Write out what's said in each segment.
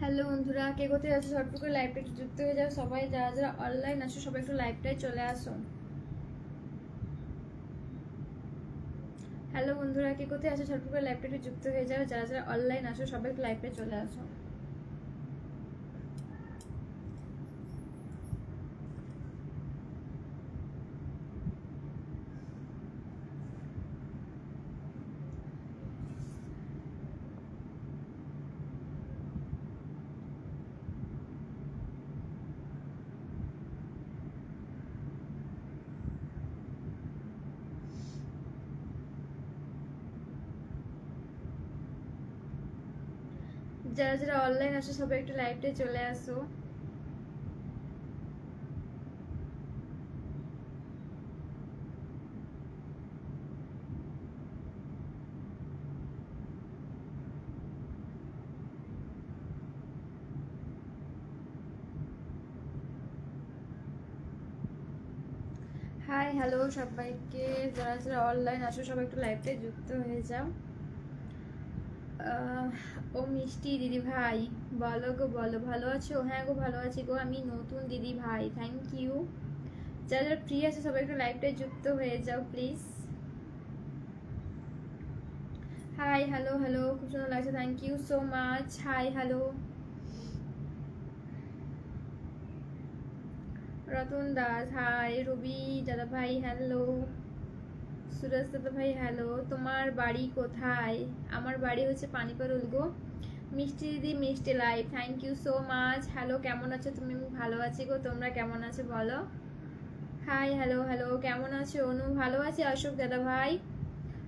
Hello বন্ধুরা, কে কোথায় আছো ঝটপট করে লাইভটা একটু যুক্ত হয়ে যাও। সবাই যারা যারা অনলাইন আছো সবাই একটু লাইভটায় চলে আসো। হ্যালো বন্ধুরা, কে কোথায় আছো ঝটপট করে লাইভটা একটু যুক্ত হয়ে যাও। যারা যারা অনলাইন আসো সবাই একটু লাইভটায় চলে আসো। যারা যারা অনলাইন আসো সবাই একটু লাইভটায় চলে আসো। হাই হ্যালো সবাইকে, যারা যারা অনলাইন আসো সবাই একটু লাইভটায় যুক্ত হয়ে যাও। ও মিষ্টি দিদি ভাই, বলো গো বলো, ভালো আছো? হ্যাঁ গো ভালো আছি গো, আমি নতুন দিদি ভাই, থ্যাংক ইউ। যারা যারা ফ্রি আছে সবাই একটু লাইভটায় যুক্ত হয়ে যাও প্লিজ। হাই হ্যালো হ্যালো, খুব সুন্দর লাগছে, thank you so much. Hi hello Ratan Das, hi Rabi দাদা ভাই, হ্যালো সুরজ দাদা ভাই, হ্যালো। তোমার বাড়ি কোথায়? আমার বাড়ি হচ্ছে পানিপারুল গো। মিষ্টি দিদি মিষ্টি live, thank you so much. Hello, কেমন আছো তুমি? আমি ভালো আছি গো, তোমরা কেমন আছো বলো। হাই হ্যালো হ্যালো, কেমন আছো? অনু ভালো আছে। অশোক দাদা ভাই,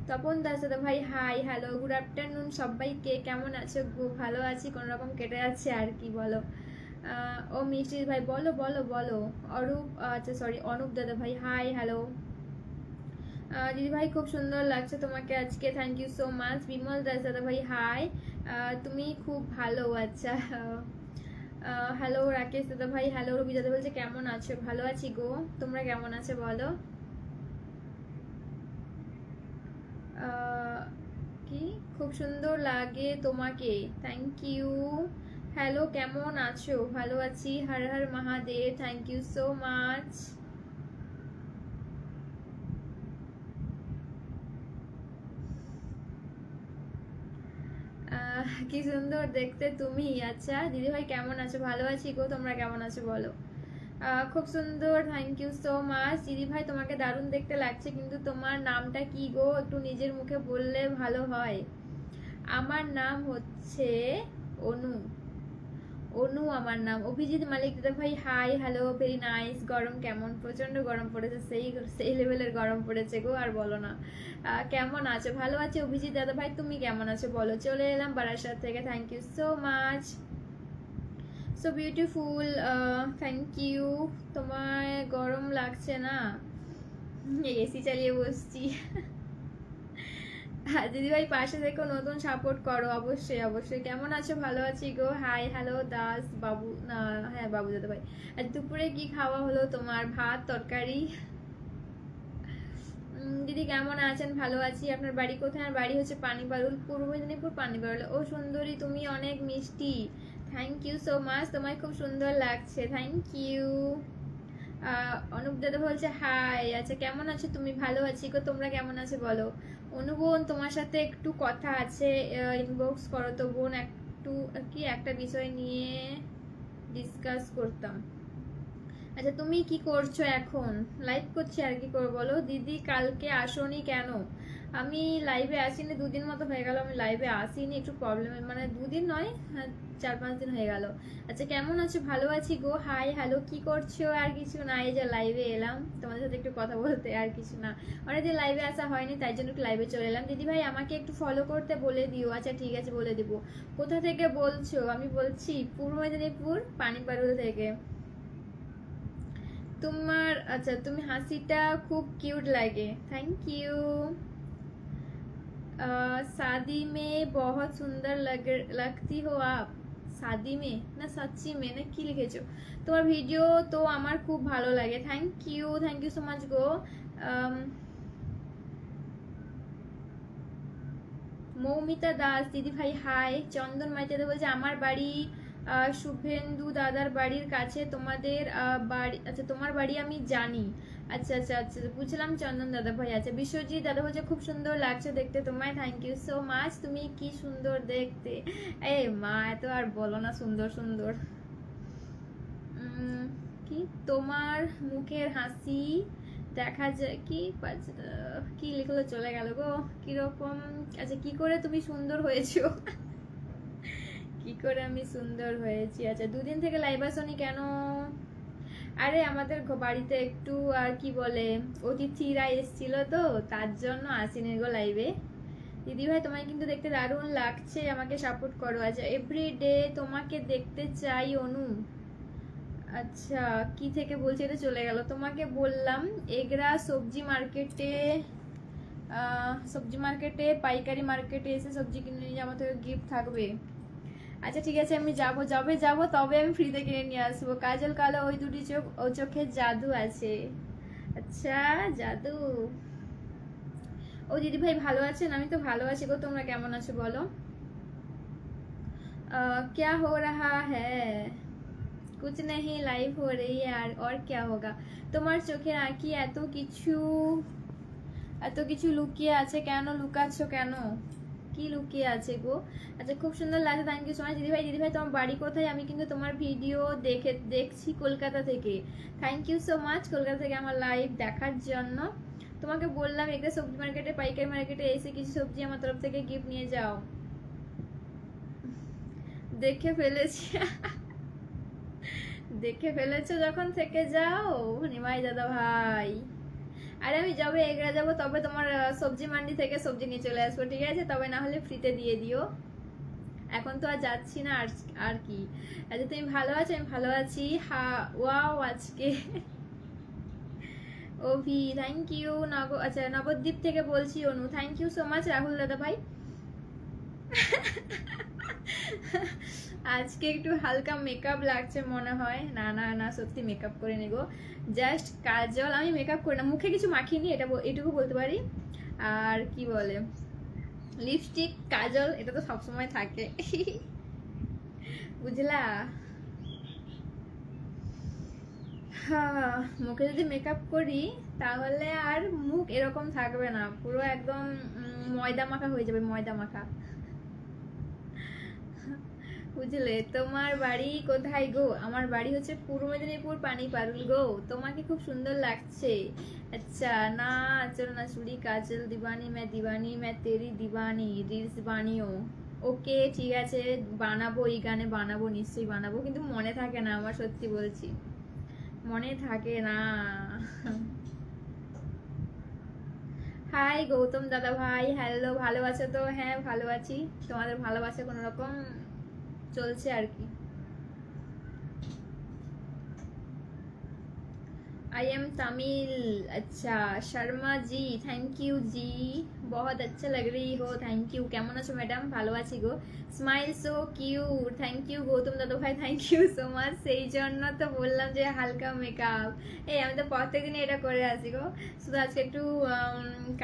তপন দাস দাদা ভাই, হাই হ্যালো, গুড আফটারনুন সবাইকে, কেমন আছো গো? ভালো আছি, কোনো রকম কেটে যাচ্ছে আর কি বলো। ও মিষ্টি ভাই, বলো বলো বলো। অরূপ, আচ্ছা সরি, অনুপ দাদা ভাই, হাই হ্যালো। দিদি ভাই খুব সুন্দর লাগছে তোমাকে আজকে, thank you so much. Bimal Das দাদা ভাই, হাই। তুমি খুব ভালো, আচ্ছা। হ্যালো রাকেশ দাদা ভাই, হ্যালো। রবি দাদা বলছে কেমন আছো? ভালো আছি গো, তোমরা কেমন আছো বলো। কি খুব সুন্দর লাগে তোমাকে, থ্যাংক ইউ। হ্যালো, কেমন আছো? ভালো আছি, Har Har Mahadev, thank you so much. কি সুন্দর দেখতে তুমি, আচ্ছা দিদিভাই কেমন আছো? ভালো আছি গো, তোমরা কেমন আছো বলো। খুব সুন্দর, থ্যাংক ইউ সো মাচ। দিদিভাই তোমাকে দারুণ দেখতে লাগছে, কিন্তু তোমার নামটা কি গো? একটু নিজের মুখে বললে ভালো হয়। আমার নাম হচ্ছে অনু। অনু আমার নাম। অভিজিৎ মালিক দাদা ভাই, হাই হ্যালো, ভেরি নাইস। গরম কেমন? প্রচন্ড গরম পড়েছে, সেই সেই লেভেলের গরম পড়েছে গো, আর বলো না। কেমন আছো? ভালো আছে অভিজিৎ দাদা ভাই, তুমি কেমন আছো বলো। চলে এলাম বারাসাত থেকে, thank you so much. So beautiful, thank you. তোমায় গরম লাগছে না? এসি চালিয়ে বসছি। হ্যাঁ দিদিভাই পাশে থেকো, নতুন সাপোর্ট করো, অবশ্যই অবশ্যই। কেমন আছো? ভালো আছি গো, হাই হ্যালো দাস বাবু, না হ্যাঁ বাবু দাদা ভাই। আজ দুপুরে কি খাওয়া হলো তোমার? ভাত তরকারি। দিদি কেমন আছেন? ভালো আছি। আপনার বাড়ি কোথায়? আমার বাড়ি হচ্ছে পানিবারুল, পূর্ব মেদিনীপুর পানিবারুল। ও সুন্দরী, তুমি অনেক মিষ্টি, থ্যাংক ইউ সো মাচ। তোমায় খুব সুন্দর লাগছে, থ্যাংক ইউ। অনুপ দাদা বলছে হাই, আচ্ছা কেমন আছো তুমি? ভালো আছি গো, তোমরা কেমন আছো বলো। অনুবোন, তোমার সাথে একটু কথা আছে, ইনবক্স করো তো বোন, একটু কি একটা বিষয় নিয়ে ডিসকাস করতাম। আচ্ছা তুমি কি করছো এখন? লাইভ করছি, আর কি করবো বলো। দিদি কালকে আসোনি কেন? আমি লাইভে আসিনি, দুদিন মতো হয়ে গেল আমি লাইভে আসিনি, একটু প্রবলেম, মানে দুদিন নয়, হ্যাঁ 4-5 দিন হয়ে গেল। আচ্ছা কেমন আছো? ভালো আছি গো, হাই হ্যালো। কি করছো? আর কিছু না, এই যে লাইভে এলাম তোমাদের সাথে একটু কথা বলতে, আর কিছু না। অনেকদিন লাইভে আসা হয়নি, তাই জন্য একটু লাইভে চলে এলাম। দিদি ভাই আমাকে একটু ফলো করতে বলে দিও। আচ্ছা ঠিক আছে, বলে দিব। কোথা থেকে বলছো? আমি বলছি পূর্ব মেদিনীপুর পানিপারুল থেকে। তোমার, আচ্ছা তুমি হাসিটা খুব কিউট লাগে, থ্যাংক ইউ। शादी में बहुत सुंदर लगती हो आप। শাদি মে না সাচ্চি মে না কি লিখেছো? তোমার ভিডিও তো আমার খুব ভালো লাগে, থ্যাংক ইউ সো মাচ গো। মৌমিতা দাস দিদি ভাই, হাই। চন্দন মাইতিদা বলছে আমার বাড়ি শুভেন্দু দাদার বাড়ির কাছে তোমাদের বাড়ি, আচ্ছা তোমার বাড়ি আমি জানি। আচ্ছা আচ্ছা আচ্ছা বুঝলাম চন্দন দাদা ভাই। আচ্ছা বিশ্বজিৎ দাদা বলছে খুব সুন্দর লাগছে দেখতে তোমায়, থ্যাংক ইউ সো মাচ, তুমি কি সুন্দর দেখতে। এই মা এত আর বলো না, সুন্দর সুন্দর। কি তোমার মুখের হাসি দেখা যায় কি কি লিখলো চলে গেল গো, কিরকম। আচ্ছা কি করে তুমি সুন্দর হয়েছো কি করে আমি সুন্দর হয়েছি। আচ্ছা দুদিন থেকে লাইভ আসনি কেন? আরে আমাদের বাড়িতে একটু আর কি বলে অতিথিরা এসেছিল তো, তার জন্য আসিনি গো লাইভে। দিদি ভাই তোমায় কিন্তু দেখতে দারুণ লাগছে, আমাকে সাপোর্ট করো। আচ্ছা এভরিডে তোমাকে দেখতে চাই অনু। আচ্ছা কি থেকে বলছি, এটা চলে গেল। তোমাকে বললাম এগরা সবজি মার্কেটে পাইকারি মার্কেটে এসে সবজি কিনে নিয়ে আমার থেকে গিফট থাকবে। আচ্ছা ঠিক আছে আমি যাবো, যাবো তবে আমি ফ্রিতে কিনে নিয়ে আসবো। কাজল কালো ওই দুটি চোখ, ও চোখে জাদু আছে। আচ্ছা জাদু। ও দিদি ভাই ভালো আছেন? আমি তো ভালো আছি গো, তোমরা কেমন আছো বলো? क्या हो रहा है? कुछ नहीं, लाइव हो रही है यार, और क्या होगा। তোমার চোখের আঁকি এত কিছু লুকিয়ে আছে কেন, লুকাচ্ছ কেন, কি লুকিয়ে আছে গো? আচ্ছা খুব সুন্দর লাগে, থ্যাংক ইউ সো মাচ। দিদি ভাই তোমার বাড়ি কোথায়? আমি কিন্তু তোমার ভিডিও দেখছি কলকাতা থেকে। Thank you so much Kolkata থেকে আমার লাইভ দেখার জন্য। তোমাকে বললাম একটা সবজি মার্কেটে পাইকারি মার্কেটে এসে কিছু সবজি আমার তরফ থেকে গিফট নিয়ে যাও। দেখে ফেলেছি দেখে ফেলেছো যখন থেকে যাও নিমাই দাদা ভাই। আরে আমি যবে এগরা যাবো তবে তোমার সবজি মান্ডি থেকে সবজি নিয়ে চলে আসবো, ঠিক আছে? তবে না হলে ফ্রিতে দিয়ে দিও, এখন তো আর যাচ্ছি না। আর কি। আচ্ছা তুমি ভালো আছো? আমি ভালো আছি। ওয়াও আজকে অভি থ্যাংক ইউ। আচ্ছা নবদ্বীপ থেকে বলছি Anu, thank you so much Rahul দাদা ভাই। আজকে একটু হালকা মেকআপ লাগছে মনে হয়। না না না সত্যি মেকআপ করে নেবো, জাস্ট কাজল। আমি মেকআপ করি না, মুখে কিছু মাখিনি, এটুকু বলতে পারি। আর কি বলে লিপস্টিক কাজল এটা তো সবসময় থাকে বুঝলা। হ্যাঁ মুখে যদি মেকআপ করি তাহলে আর মুখ এরকম থাকবে না, পুরো একদম ময়দা মাখা হয়ে যাবে, ময়দা মাখা। বুঝলে তোমার বাড়ি কোথায় গো? আমার বাড়ি হচ্ছে পূর্ব মেদিনীপুর পানিপারুল গো। তোমাকে খুব সুন্দর লাগছে। আচ্ছা না চলো না চুড়ি কাজল দিবানি मैं तेरी दीवानी রিলস বানিও। ওকে ঠিক আছে বানাবো, এই গানে বানাবো, নিশ্চয়ই বানাবো, কিন্তু মনে থাকে না আমার, সত্যি বলছি মনে থাকে না। হাই গৌতম দাদা ভাই, হ্যালো ভালো আছো তো? হ্যাঁ ভালো আছি, তোমাদের ভালোবাসা কোনো রকম চলছে আর কি। I am Tamil. अच्छा शर्मा जी थैंक यू जी, बहुत अच्छा लग रही हो, थैंक यू। কেমন আছো ম্যাডাম? ভালো আছি গো। Smile so cute, thank you Goutam দাদা ভাই, থ্যাংক ইউ সো মাচ। সেই জন্য তো বললাম যে হালকা মেকআপ, এই আমি তো প্রত্যেকদিনই এটা করে আসি গো, শুধু আজকে একটু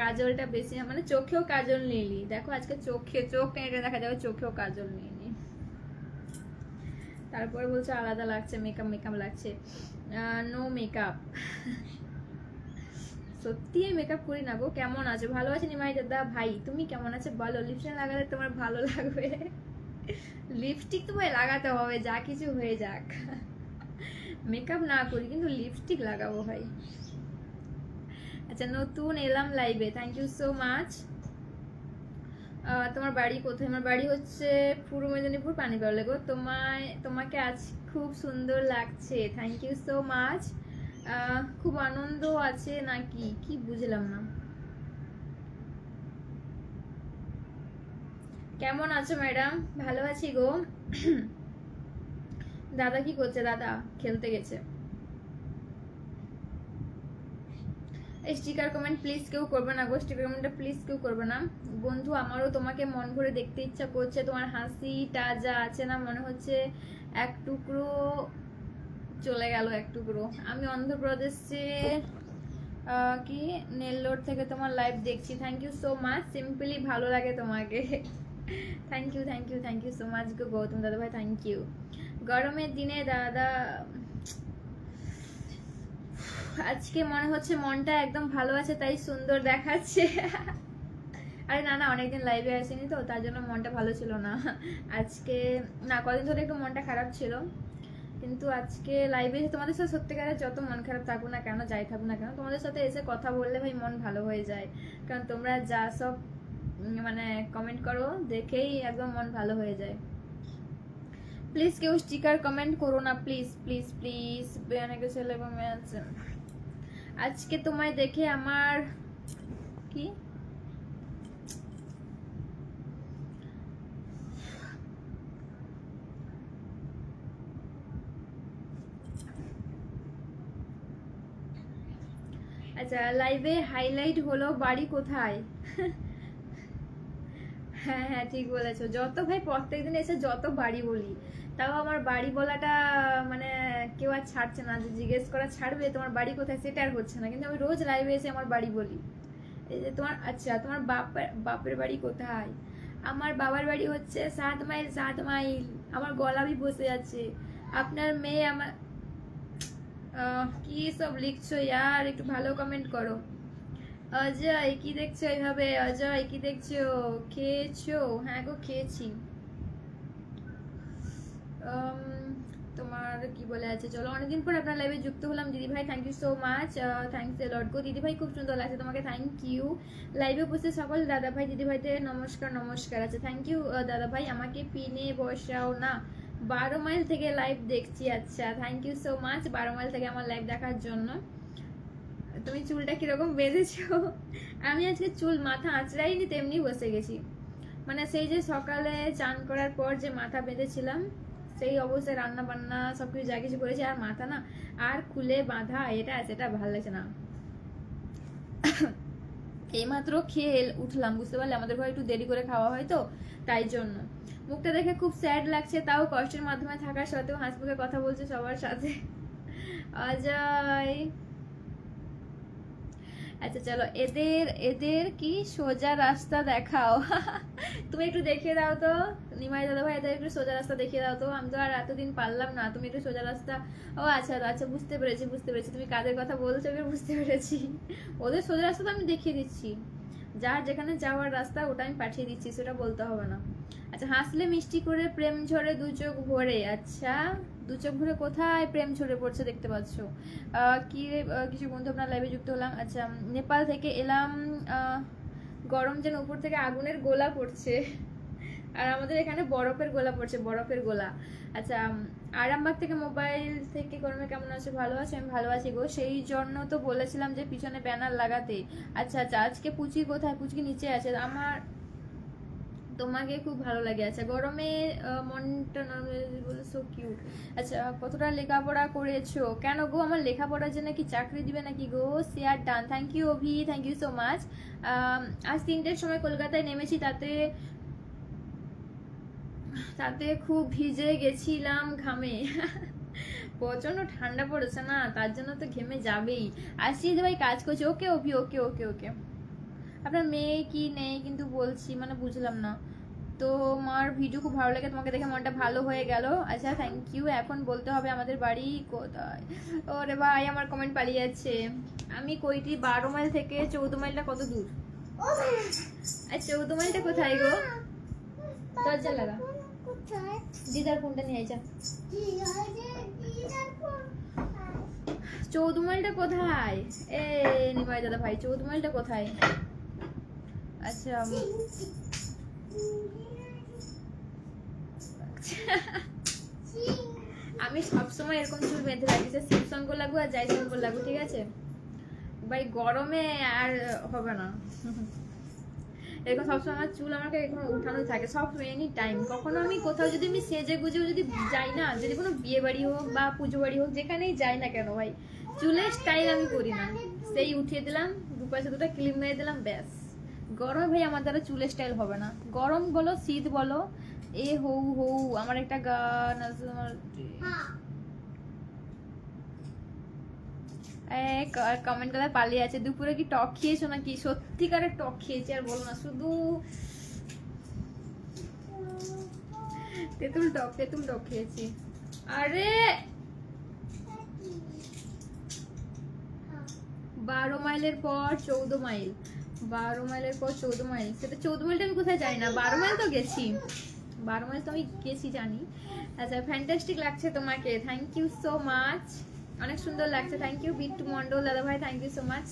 কাজলটা বেশি, মানে চোখেও কাজল নিলি, দেখো আজকে চোখ এটা দেখা যাবে, চোখেও কাজল নিয়ে নি। তারপরে বলছে আলাদা লাগছে, মেকআপ লাগছে। নো মেকআপ সত্যি আমি মেকআপ করি না গো। কেমন আছো? ভালো আছি নিমাই দাদা ভাই, তুমি কেমন আছো বলো? লিপস্টিক লাগালে তোমার ভালো লাগবে লিপস্টিক তো ভাই লাগাতে হবে, যা কিছু হয়ে যাক মেকআপ না করি কিন্তু লিপস্টিক লাগাবো ভাই। আচ্ছা নতুন এলাম লাইভে, থ্যাংক ইউ সো মাচ। তোমার বাড়ি কোথায়? আমার বাড়ি হচ্ছে পূর্ব মেদিনীপুর পানিপাড়লে গো। তোমাকে আজ খুব সুন্দর লাগছে, থ্যাংক ইউ সো মাচ। খুব আনন্দ আছে নাকি, কি বুঝলাম না। কেমন আছো ম্যাডাম? ভালো আছি গো দাদা কি করছে? দাদা খেলতে গেছে। স্টিকার কমেন্ট প্লিজ কেউ করবে না গো, স্টিকার কমেন্টটা প্লিজ কেউ করবে না বন্ধু। আমারও তোমাকে মন ভরে দেখতে ইচ্ছা করছে, তোমার হাসিটা যা আছে না, মনে হচ্ছে এক টুকরো চলে গেল, এক টুকরো। আমি অন্ধ্রপ্রদেশে কি নেল্লোর থেকে তোমার লাইভ দেখছি, thank you so much. Simply ভালো লাগে তোমাকে থ্যাংক ইউ সো মাচ গো গৌতম দাদা ভাই, থ্যাংক ইউ। গরমের দিনে দাদা আজকে মনে হচ্ছে মনটা একদম ভালো আছে তাই সুন্দর দেখাচ্ছে। আরে না না, অনেকদিন লাইভে আসেনি তো তার জন্য মনটা ভালো ছিল না আজকে। না, কদিন ধরে একটু মনটা খারাপ ছিল, কিন্তু আজকে লাইভে এসে তোমাদের সাথে সত্যিকারের যত মন খারাপ থাকুক না কেন, যাই থাকুক না কেন, তোমাদের সাথে এসে কথা বললে ভাই মন ভালো হয়ে যায়। কারণ তোমরা যা সব মানে কমেন্ট করো দেখেই একদম মন ভালো হয়ে যায়। প্লিজ কেউ স্টিকার কমেন্ট করো না, প্লিজ প্লিজ প্লিজ। অনেকে ছেলে এবং মেয়ে আছে। আজকে তোমায় দেখে আমার কি আচ্ছা, লাইভে হাইলাইট হলো বাড়ি কোথায়? হ্যাঁ হ্যাঁ ঠিক বলেছো। যত ভাই প্রত্যেকদিন এসে যত বাড়ি বলি, তাও আমার বাড়ি বলাটা মানে কেউ আর ছাড়ছে না, যে জিজ্ঞেস করা ছাড়বে তোমার বাড়ি কোথায় সেটা আর হচ্ছে না, কিন্তু আমি রোজ লাইভে এসে আমার বাড়ি বলি। এই যে তোমার, আচ্ছা তোমার বাপের বাড়ি কোথায়? আমার বাবার বাড়ি হচ্ছে 7 মাইল 7 মাইল। আমার গলাবি বসে আছে। আপনার মেয়ে আমার কি সব লিখছো ইয়ার, একটু ভালো কমেন্ট করো। অজয় কি দেখছো এইভাবে? অজয় কি দেখছো? খেয়েছো? হ্যাঁ গো খেয়েছি। তোমার কি বলে আছে, চলো অনেকদিন পর আপনার লাইভে যুক্ত হলাম দিদি ভাই, thank you so much, thanks a lot গো দিদি ভাই, খুব সুন্দর লাগছে তোমাকে, থ্যাংক ইউ। লাইভে উপস্থিত সকল দাদা ভাই দিদি ভাইদের নমস্কার নমস্কার। আছে থ্যাংক ইউ দাদা ভাই, আমাকে পিনে বসাও না, 12 মাইল থেকে লাইভ দেখছি। আচ্ছা thank you so much 12 mile থেকে আমার লাইভ দেখার জন্য। তুমি চুলটা কিরকম বেঁধেছো? আমি আজকে চুল মাথা আঁচড়াইনি, তেমনি বসে গেছি। মানে সেই যে সকালে চান করার পর যে মাথা বেঁধেছিলাম, সেই অবস্থায় রান্না বান্না সবকিছু যা কিছু করেছি, আর মাথা না আর খুলে বাঁধা এটা সেটা ভালো লাগছে না। এইমাত্র খেয়ে উঠলাম, বুঝতে পারলে আমাদের ঘরে একটু দেরি করে খাওয়া হয় তো, তাই জন্য। মুখটা দেখে খুব স্যাড লাগছে, তাও কষ্টের মাধ্যমে থাকা সত্ত্বেও হাসিমুখে কথা বলছে সবার সাথে। অজয় আচ্ছা চলো, এদের এদের কি সোজা রাস্তা দেখাও। তুমি একটু দেখিয়ে দাও তো নিমাই দাদা ভাই, এদের একটু সোজা রাস্তা দেখিয়ে দাও তো, আমি তো আর এতদিন পারলাম না, তুমি একটু সোজা রাস্তা। ও আচ্ছা আচ্ছা বুঝতে পেরেছি বুঝতে পেরেছি, তুমি কাদের কথা বলছো বুঝতে পেরেছি। ওদের সোজা রাস্তা তো আমি দেখিয়ে দিচ্ছি, যার যেখানে যাওয়ার রাস্তা ওটা আমি পাঠিয়ে দিচ্ছি, সেটা বলতে হবে না। আচ্ছা, হাসলে মিষ্টি করে প্রেম ঝরে দু চোখ ভরে। আচ্ছা দু চোখ ভরে কোথায় প্রেম ঝরে পড়ছে দেখতে পাচ্ছ? কি কিছু বন্ধু আপনার লাইভে যুক্ত হলাম। আচ্ছা, নেপাল থেকে এলাম, গরম যেন উপর থেকে আগুনের গোলা পড়ছে, আর আমাদের এখানে বরফের গোলা পড়ছে, বরফের গোলা। আচ্ছা, আরামবাগ থেকে মোবাইল থেকে গরমে কেমন আছে? ভালো আছে, আমি ভালো আছি গো, সেই জন্য তো বলেছিলাম যে পিছনে ব্যানার লাগাতে। আচ্ছা আচ্ছা, আজকে পুচি কোথায়? পুচকি নিচে আছে। আমার তোমাকে খুব ভালো লাগে। আচ্ছা, গরমে মনটা সো কিউট। আচ্ছা, কতটা লেখাপড়া করেছো? কেন গো, আমার লেখাপড়ার জন্য কি চাকরি দিবে নাকি গো? Share done, thank you Abhi, thank you so much. আজ 3টের সময় কলকাতায় নেমেছি, তাতে তাতে খুব ভিজে গেছিলাম ঘামে। প্রচন্ড ঠান্ডা পড়েছে না, তার জন্য তো ঘেমে যাবেই। আসছি যে ভাই কাজ করছি। ওকে অভি, ওকে ওকে ওকে। আপনার মেয়ে কি নেই কিন্তু বলছি, মানে বুঝলাম না। তো মার ভিডিও খুব ভালো লাগে, তোমাকে দেখে মনটা ভালো হয়ে গেল। আচ্ছা থ্যাংক ইউ। এখন বলতে হবে আমাদের বাড়ি কোথায়? ওরে ভাই আমার কমেন্ট পালিয়ে যাচ্ছে। আমি কইটি 12 মাইল থেকে 14 মাইলটা কত দূর? আর 14 মাইলটা কোথায় গো? দরজা লাগা, দিদার ফোনটা নিয়ে যা। 14 মাইলটা কোথায়? এ নিমাই দাদা ভাই 14 মাইলটা কোথায়? আচ্ছা আমি সবসময় এরকম চুল বেঁধে রাখি, যে শিব সঙ্গ লাগু আর যাই সঙ্গ লাগু, ঠিক আছে ভাই? গরমে আর হবে না এরকম সবসময় আমার চুল আমাকে এখন উঠানোই থাকে সব এনি টাইম। কখনো আমি কোথাও যদি আমি সেজে গুজেও যদি যাই না, যদি কোনো বিয়ে বাড়ি হোক বা পুজো বাড়ি হোক, যেখানেই যাই না কেন ভাই, চুলের স্টাইল আমি করি না, সেই উঠিয়ে দিলাম, দুপাশে দুটো ক্লিপ মেরে দিলাম, ব্যাস। গরমে ভাই আমার দ্বারা চুলের স্টাইল হবে না, গরম বলো শীত বলো। এ হৌ হৌ আমার একটা গান আছে তোমার, কমেন্ট করে পালিয়ে আছে। দুপুরে কি টক খেয়েছো নাকি? সত্যিকারের টক খেয়েছি, আর বলো না, শুধু তেঁতুল টক খেয়েছি। আরে 12 মাইলের পর 14 মাইল, 12 মাইলের পর 14 মাইল, সেটা 14 মাইলটা আমি কোথায় জানি না, 12 মাইল তো গেছি, 12 মাইল তো আমি গেছি জানি। আচ্ছা, ফ্যান্টাস্টিক লাগছে তোমাকে, থ্যাংক ইউ সো মাচ, অনেক সুন্দর লাগছে, থ্যাংক ইউ বিট্টু মন্ডল দাদা ভাই, thank you so much.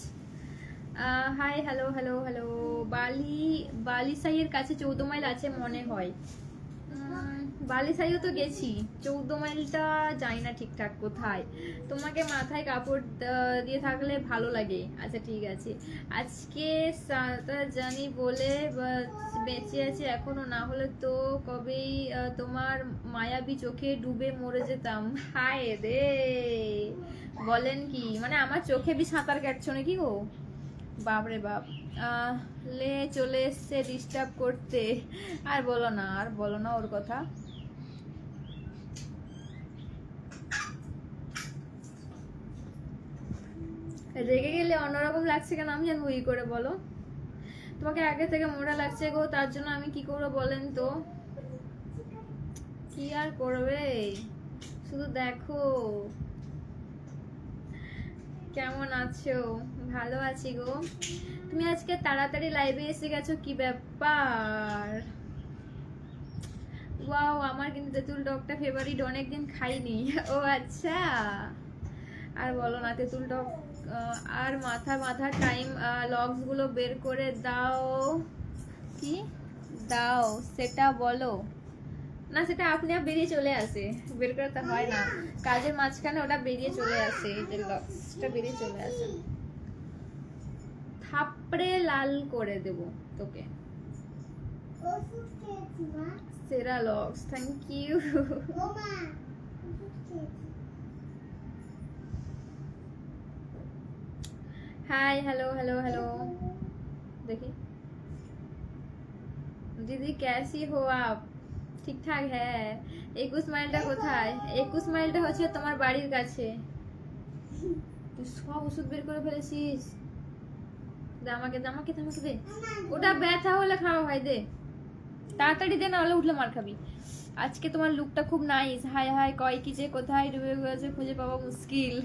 Hi, hello hello hello. বালিসাইয়ের কাছে 14 মাইল আছে মনে হয়। বালিসাইও তো গেছি, 14 মাইলটা জানি না ঠিকঠাক কোথায়। তোমাকে মাথায় কাপড় দিয়ে থাকলে ভালো লাগে। আচ্ছা ঠিক আছে, আজকে সাঁতার জানি বলে বেঁচে আছে এখনো, না হলে তো কবেই তোমার মায়াবী চোখে ডুবে মরে যেতাম। হায় রে, বলেন কি, মানে আমার চোখে বি সাঁতার কাটছো নাকি গো? বাপরে বাপ। লে চলে এসছে ডিস্টার্ব করতে, আর বলো না, আর বলো না ওর কথা। রেগে গেলে অন্যরকম লাগছে কেন আমি জানবো কি করে, বলো? তোমাকে আগে থেকে মোটা লাগছে গো, তার জন্য আমি কি করবো বলেন তো? কি আর করবে, শুধু দেখো। কেমন আছো? ভালো আছি গো। তুমি আজকে তাড়াতাড়ি লাইভে এসে গেছো, কি ব্যাপার? ওয়াও, আমার কিন্তু তেঁতুল টকটা ফেভারিট, অনেকদিন খাইনি। ও আচ্ছা, আর বলো না, তেঁতুল টক। আর মাথা টাইম লগস গুলো বের করে দাও। কি দাও সেটা বলো না, সেটা আপনি আপ বেরিয়ে চলে আসে, বের করতে হয় না, কাজের মাঝখানে ওটা বেরিয়ে চলে আসে, এই যে লগসটা বেরিয়ে চলে আসে। থাপড়ে লাল করে দেব তোকে। সেরা logs, thank you. Hi, hello hello hello. देखिए दीदी कैसी हो आप? ঠিক ঠাক হ্যাঁ। 21 মাইলটা কোথায়? 21 মাইলটা হচ্ছে তোমার বাড়ির কাছে। তুই সব ওষুধ বের করে ফেলেছিস, দে আমাকে, দে আমাকে, আমাকে দে। ওটা ব্যথা হলে খাওয়া হয়, দে তাড়াতাড়ি দে, না হলে উঠলে মার খাবি। আজকে তোমার লুকটা খুব নাইস। হাই হাই, কয় কি যে কোথায় ডুবে গেছে খুঁজে পাওয়া মুশকিল।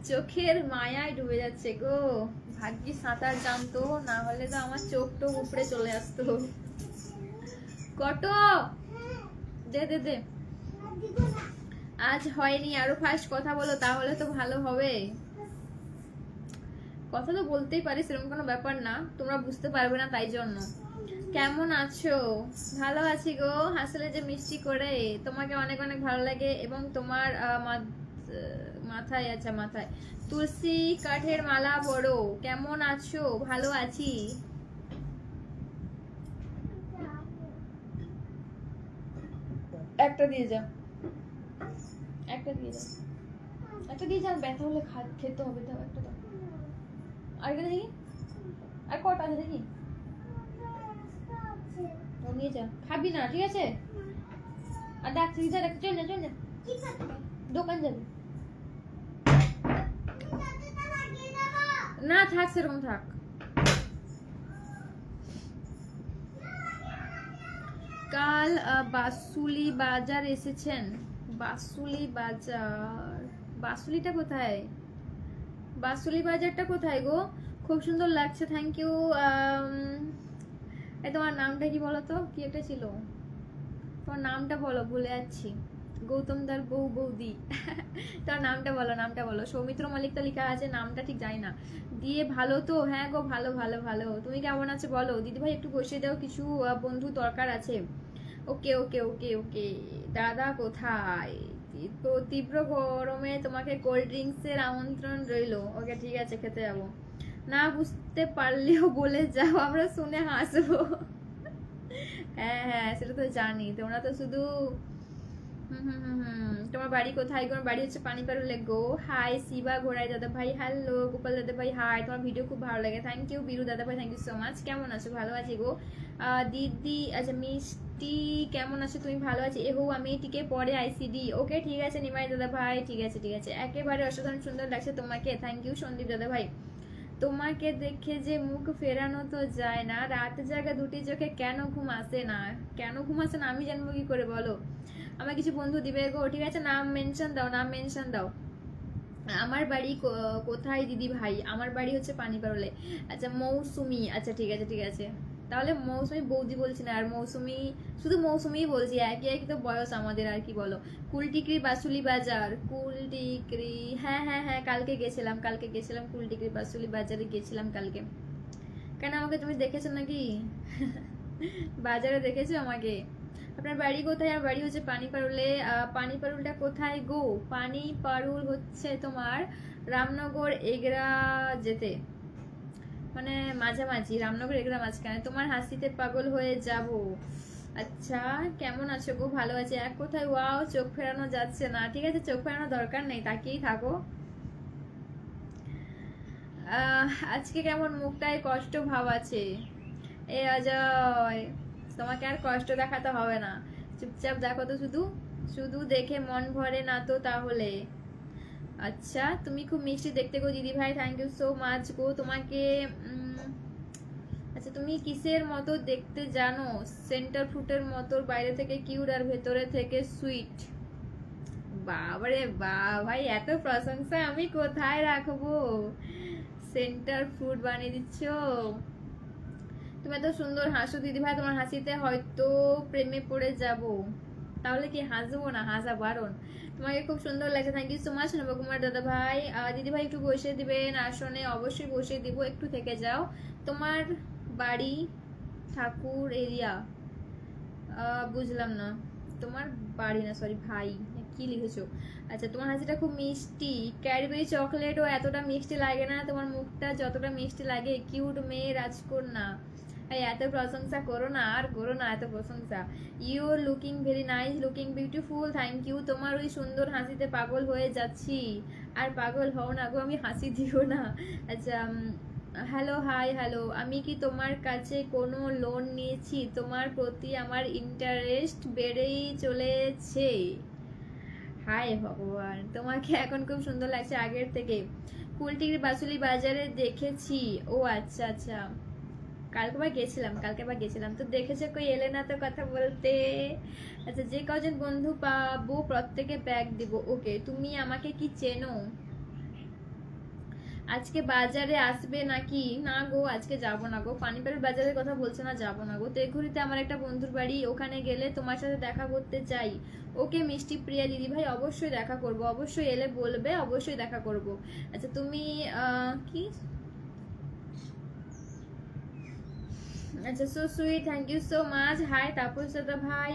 চোখের মায়ায় ডুবে যাচ্ছে গো, ভাগ্যি সাঁতার জানতো, না হলে তো আমার চোখ টোক উপরে চলে আসতো। কটো দে দে দে। আজ হয়নি, আরো ফাস্ট কথা বলো, তাহলে তো ভালো হবে। কথা তো বলতেই পারি, সেরকম কোনো ব্যাপার না, তোমরা বুঝতে পারবে না তাই জন্য। কেমন আছো? ভালো আছি গো। হাসলে যে মিষ্টি করে, তোমাকে অনেক অনেক ভালো লাগে, এবং তোমার মাথায়, আচ্ছা মাথায় তুলসী কাঠের মালা পরো। কেমন আছো? ভালো আছি। একটা দিয়ে যাও, একটা দিয়ে যাও, একটা দিয়ে যাও, ব্যথা হলে খেতে হবে, দাও একটা দাও। আরেকটা দেখি, আর কটা আছে দেখি, নিয়ে যা, খাবি না ঠিক আছে? আর ডাকছি, চল না, চল না, দোকান যাবি না, থাক সেরকম থাক। কাল বাসুলি বাজার এসেছেন? বাসুলি বাজার, বাসুলিটা কোথায়? বাসুলি বাজারটা কোথায় গো? খুব সুন্দর লাগছে, থ্যাংক ইউ। তোমার নামটা কি বলো তো, কি একটা ছিল, তোমার নামটা বলো, ভুলে যাচ্ছি। গৌতম দার বউ বৌদি। তার নামটা বলো, নামটা বলো। সৌমিত্র মল্লিক তো লেখা আছে, নামটা ঠিক জানি না। দিয়ে ভালো তো? হ্যাঁ গো, ভালো ভালো ভালো। তুমি কেমন আছো বলো? দিদি ভাই একটু বসে দাও, কিছু বন্ধু দরকার আছে। ওকে ওকে ওকে ওকে। দাদা কোথায়? তীব্র গরমে তোমাকে কোল্ড ড্রিঙ্কস এর আমন্ত্রণ রইলো। ওকে ঠিক আছে, খেতে যাবো। না বুঝতে পারলেও বলে যাও, আমরা শুনে হাসবো। হ্যাঁ হ্যাঁ, সেটা তো জানি, তোমরা তো শুধু তোমার বাড়ি কোথায়? তোমার বাড়ি হচ্ছে পানিপাড়ুলে গো। হাই শিবা ঘোড়াই দাদা ভাই, হ্যালো গোপাল দাদা ভাই, হাই, তোমার ভিডিও খুব ভালো লাগে, থ্যাংক ইউ। বিরু দাদা ভাই, থ্যাংক ইউ সো মাচ। কেমন আছো? ভালো আছি গো। দিদি, আচ্ছা মিষ্টি কেমন আছো তুমি? ভালো আছি। এহো আমি টিকে পরে আইসিডি। ওকে ঠিক আছে নিমাই দাদা ভাই, ঠিক আছে ঠিক আছে, একেবারে অসাধারণ সুন্দর লাগছে তোমাকে, থ্যাংক ইউ। সন্দীপ দাদা ভাই, তোমাকে দেখে যে মুখ ফেরানো তো যায় না, রাত জাগা দুটি চোখে কেন ঘুম আসে না? কেন ঘুম আসে না আমি জানবো কি করে বলো? আমার কিছু বন্ধু দিবে গো, ঠিক আছে? নাম মেনশন দাও, নাম মেনশন দাও। আমার বাড়ি কোথায় দিদি ভাই? আমার বাড়ি হচ্ছে পানিপারলে। আচ্ছা মৌসুমি, আচ্ছা ঠিক আছে ঠিক আছে। তাহলে মৌসুমি বৌদি বলছি না, আর মৌসুমি শুধু মৌসুমিই বলছি, একই একই তো বয়স আমাদের, আর কি বলো। কুলটিকরি বাসুলি বাজার, কুলটিকরি, হ্যাঁ হ্যাঁ হ্যাঁ, কালকে গেছিলাম, কালকে গেছিলাম কুলটিকরি বাসুলি বাজারে গেছিলাম কালকে। কেন আমাকে তুমি দেখেছো নাকি? বাজারে দেখেছো আমাকে? আপনার বাড়ি কোথায়? আমার বাড়ি হচ্ছে পানিপারুলে। পানিপারুলটা কোথায় গো? পানিপারুল হচ্ছে তোমার রামনগর এগরা যেতে, মানে মাঝামাঝি, রামনগর এগরা মাঝখানে। তোমার হাসিতে পাগল হয়ে যাব। আচ্ছা কেমন আছো গো? ভালো আছে। এক কোথায়? ওয়াও, চোখ ফেরানো যাচ্ছে না। ঠিক আছে, চোখ ফেরানোর দরকার নেই, তাকিয়েই থাকো। আজকে কেমন মুখটায় কষ্ট ভাব আছে? এ অজয়, তোমাকে আর কষ্ট দেখাতে হবে না, চুপচাপ দেখো তো, শুধু শুধু দেখে মন ভরে না তো তাহলে? আচ্ছা তুমি খুব মিষ্টি দেখতে গো দিদি ভাই, থ্যাংক ইউ সো মাচ গো তোমাকে। আচ্ছা তুমি কিসের মতো দেখতে জানো? সেন্টার ফ্রুটের মতো, বাইরে থেকে কিউট আর ভেতরে থেকে সুইট। বাবারে বাহ ভাই, এত প্রশংসা আমি কোথায় রাখবো? সেন্টার ফ্রুট বানিয়ে দিচ্ছ। তুমি এত সুন্দর হাসো দিদি ভাই, তোমার হাসিতে হয়তো প্রেমে পড়ে যাব। তাহলে কি হাসবো না? হাসা বারণ। তোমাকে খুব সুন্দর লাগছে, thank you so much Nabakumar দাদা ভাই। দিদি ভাই একটু বসে দিবেন আসনে? অবশ্যই বসে দিব, একটু থেকে যাও। তোমার বাড়ি ঠাকুর এরিয়া? বুঝলাম না। তোমার বাড়ি না, সরি ভাই, কি লিখেছো? আচ্ছা তোমার হাসিটা খুব মিষ্টি, ক্যাডবেরি চকলেটও এতটা মিষ্টি লাগে না তোমার মুখটা যতটা মিষ্টি লাগে। কিউট মেয়ে রাজকন্যা। এত প্রশংসা করো না, আর করো না এত প্রশংসা। You looking very nice, looking beautiful, thank you. তোমার ওই সুন্দর হাসিতে পাগল হয়ে যাচ্ছি। আর পাগল হও না গো, আমি হাসি দিও না। আচ্ছা হ্যালো, হাই হ্যালো। আমি কি তোমার কাছে কোনো লোন নিয়েছি? তোমার প্রতি আমার ইন্টারেস্ট বেড়েই চলেছে। হাই ভগবান, তোমাকে এখন খুব সুন্দর লাগছে আগের থেকে। কুলটির বাসুলি বাজারে দেখেছি। ও আচ্ছা আচ্ছা, কালকে বা গেছিলাম তো দেখেছে, কই এলে না তো কথা বলতে। আচ্ছা যে কজন বন্ধু পাবো প্রত্যেকে ব্যাগ দিব। ওকে, তুমি আমাকে কি চেনো? আজকে বাজারে আসবে নাকি? না গো, আজকে যাব না গো, পানিপাড়ের বাজারের কথা বলছে না, যাব না গো। তেঘুরিতে আমার একটা বন্ধুর বাড়ি, ওখানে গেলে তোমার সাথে দেখা করতে চাই। ওকে মিষ্টি প্রিয়া দিদি ভাই, অবশ্যই দেখা করব, অবশ্যই এলে বলবে, অবশ্যই দেখা করব। আচ্ছা তুমি কি, আচ্ছা so sweet, thank you so much. Hi Tapas দাদা ভাই,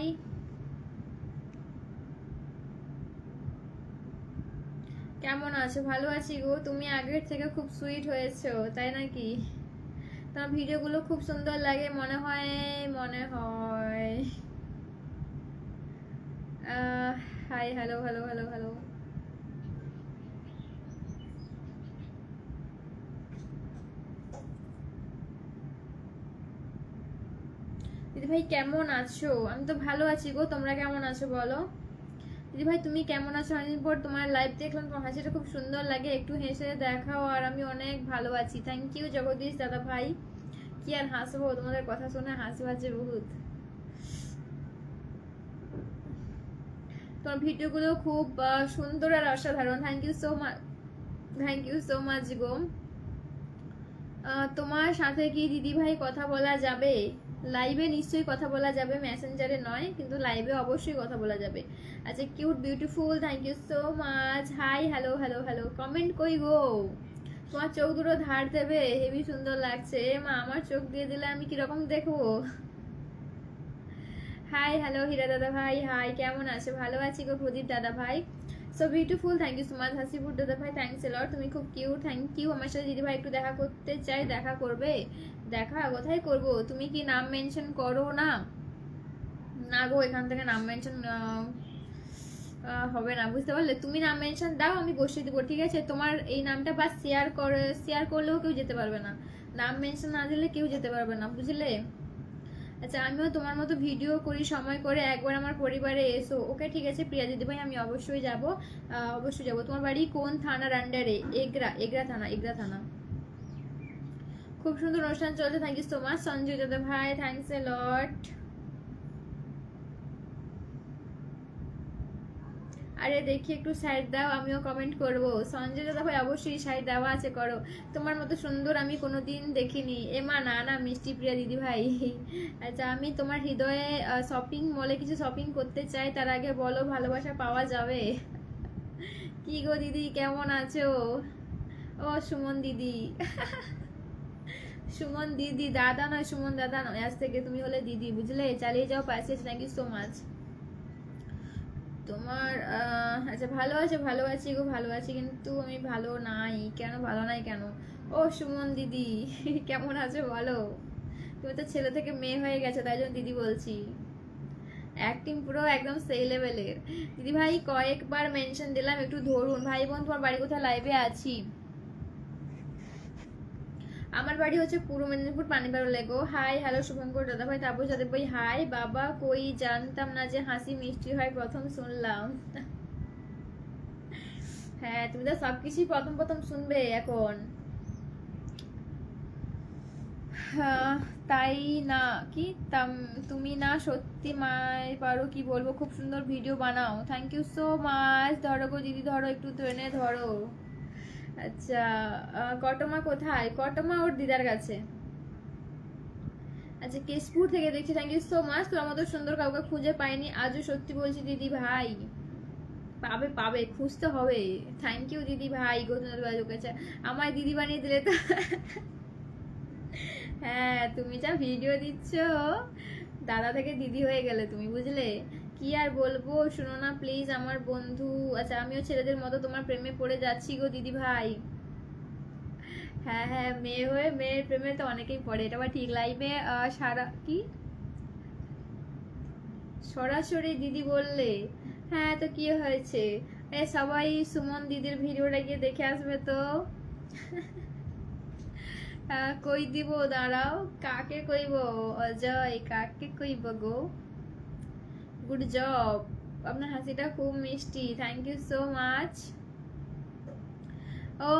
কেমন আছো? ভালো আছি গো। তুমি আগের থেকে খুব সুইট হয়েছো, তাই নাকি? তোমার ভিডিওগুলো খুব সুন্দর লাগে মনে হয়, মনে হয়। High hello hello hello hello. দিদি ভাই কেমন আছো? আমি তো ভালো আছি গো, তোমরা কেমন আছো বলো? দিদি ভাই তুমি কেমন আছো? অনেকদিন পর তোমার লাইভ দেখলাম, তোমার হাসিটা খুব সুন্দর লাগে, একটু হেসে দেখাও। আর আমি অনেক ভালো আছি, থ্যাংক ইউ জগদীশ দাদা ভাই। কি আর হাসবো, তোমাদের কথা শুনে হাসি পাচ্ছে বহুত। তোমার ভিডিওগুলো খুব সুন্দর আর অসাধারণ, thank you so much, thank you so much গো। তোমার সাথে কি দিদি ভাই কথা বলা যাবে? লাইভে নিশ্চয়ই কথা বলা যাবে, মেসেঞ্জারে নয়, কিন্তু লাইভে অবশ্যই কথা বলা যাবে। আচ্ছা cute beautiful, thank you so much. Hi hello hello hello, comment কই গো? তোমার চোখ দুটো ধার দেবে, হেভি সুন্দর লাগছে। মা আমার চোখ দিয়ে দিলে আমি কিরকম দেখবো? হাই হ্যালো হীরা দাদা ভাই, হাই কেমন আছে? ভালো আছি গো প্রদীপ দাদা ভাই। So beautiful, thank you so much. Hasipur দাদা ভাই, থ্যাংকস এ লট, তুমি খুব কিউট, থ্যাংক ইউ। আমার সাথে দিদি ভাই একটু দেখা করতে চাই, দেখা করবে? দেখা কোথায় করব? তুমি কি নাম মেনশন করো না? না গো, এখান থেকে নাম মেনশন হবে না, বুঝতে পারলে? তুমি নাম মেনশন দাও, আমি বসিয়ে দেবো, ঠিক আছে? তোমার এই নামটা বা শেয়ার করলেও কেউ যেতে পারবে না, নাম মেনশন না দিলে কেউ যেতে পারবে না, বুঝলে? আচ্ছা আমিও তোমার মতো ভিডিও করি সময় করে, একবার আমার পরিবারে এসো। ওকে ঠিক আছে প্রিয়া দিদি ভাই, আমি অবশ্যই যাব, অবশ্যই যাব। তোমার বাড়ি কোন থানার আন্ডারে? এগরা, এগরা থানা, এগরা থানা। খুব সুন্দর অনুষ্ঠান চলছে, thank you so much Sanjay দাদা ভাই, থ্যাংকস এ লট। আরে দেখি একটু সাইড দাও, আমিও কমেন্ট করব। সঞ্জয় দাদা ভাই অবশ্যই সাইড দেওয়া আছে, করো। তোমার মতো সুন্দর আমি কোনোদিন দেখিনি। এমা না না, মিষ্টি প্রিয়া দিদি ভাই। আচ্ছা, আমি তোমার হৃদয়ে শপিং মলে কিছু শপিং করতে চাই, তার আগে বলো ভালোবাসা পাওয়া যাবে? কি গো দিদি, কেমন আছো? ও সুমন দিদি। সুমন দিদি, দাদা নয়, সুমন দাদা নয়, আজ থেকে তুমি হলে দিদি, বুঝলে? চালিয়ে যাও, পাশে। Thank you so much. তোমার আচ্ছা, ভালো আছে, ভালো আছি গো, ভালো আছি, কিন্তু আমি ভালো নাই কেন? ভালো নাই কেন? ও সুমন দিদি, কেমন আছো বলো? তুমি তো ছেলে থেকে মেয়ে হয়ে গেছো, তাই জন্য দিদি বলছি। অ্যাক্টিং পুরো একদম সেই লেভেলের। দিদি ভাই কয়েকবার মেনশন দিলাম, একটু ধরুন। ভাই বোন তোমার বাড়ি কোথায়? লাইভে আছি। আমার বাড়ি হচ্ছে পূর্ব মেদিনীপুর পানিবাড়া লেগো। হাই হ্যালো শুভঙ্কর দাদা ভাই, তাপস দাদা ভাই, হাই বাবা, কই জানতাম না যে হাসি মিষ্টি হয়, প্রথম শুনলাম। হ্যাঁ, তুমি তো সবকিছুই প্রথম প্রথম শুনবে এখন। হ্যাঁ, তাই না কি? তুমি না সত্যি মায় পারো, কি বলবো, খুব সুন্দর ভিডিও বানাও, থ্যাংক ইউ সো মাচ। ধরো গো দিদি, ধরো একটু ট্রেনে ধরো। আচ্ছা, কটমা কোথায়? কটমা ওর দিদার কাছে। আচ্ছা, কেশপুর থেকে দেখছি, থ্যাংক ইউ সো মাচ। তোর মতো সুন্দর কাউকে খুঁজে পাইনি আজও, সত্যি বলছি দিদি ভাই। পাবে পাবে, খুঁজতে হবে। থ্যাংক ইউ দিদি ভাই, গৌতম কাছে আমায় দিদি বানিয়ে দিলে তো। হ্যাঁ, তুমি যা ভিডিও দিচ্ছ, দাদা থেকে দিদি হয়ে গেলে তুমি, বুঝলে? কি আর বলবো, শুনো না প্লিজ আমার বন্ধু। আচ্ছা, আমিও ছেলেদের মতো তোমার প্রেমে পড়ে যাচ্ছি গো দিদি ভাই। হ্যাঁ হ্যাঁ, মেয়ে হয়ে মেয়ের প্রেমে তো অনেকেই পড়ে, এটা আবার ঠিক। লাইভে সারা কি সরাসরি দিদি বললে? হ্যাঁ, তো কি হয়েছে? সবাই সুমন দিদির ভিডিওটা গিয়ে দেখে আসবে তো। কই দিব, দাঁড়াও। কাকে কইব? অজয়, কাকে কইব গো? গুড জব, আপনার হাসিটা খুব মিষ্টি, থ্যাংক ইউ সো মাচ। ও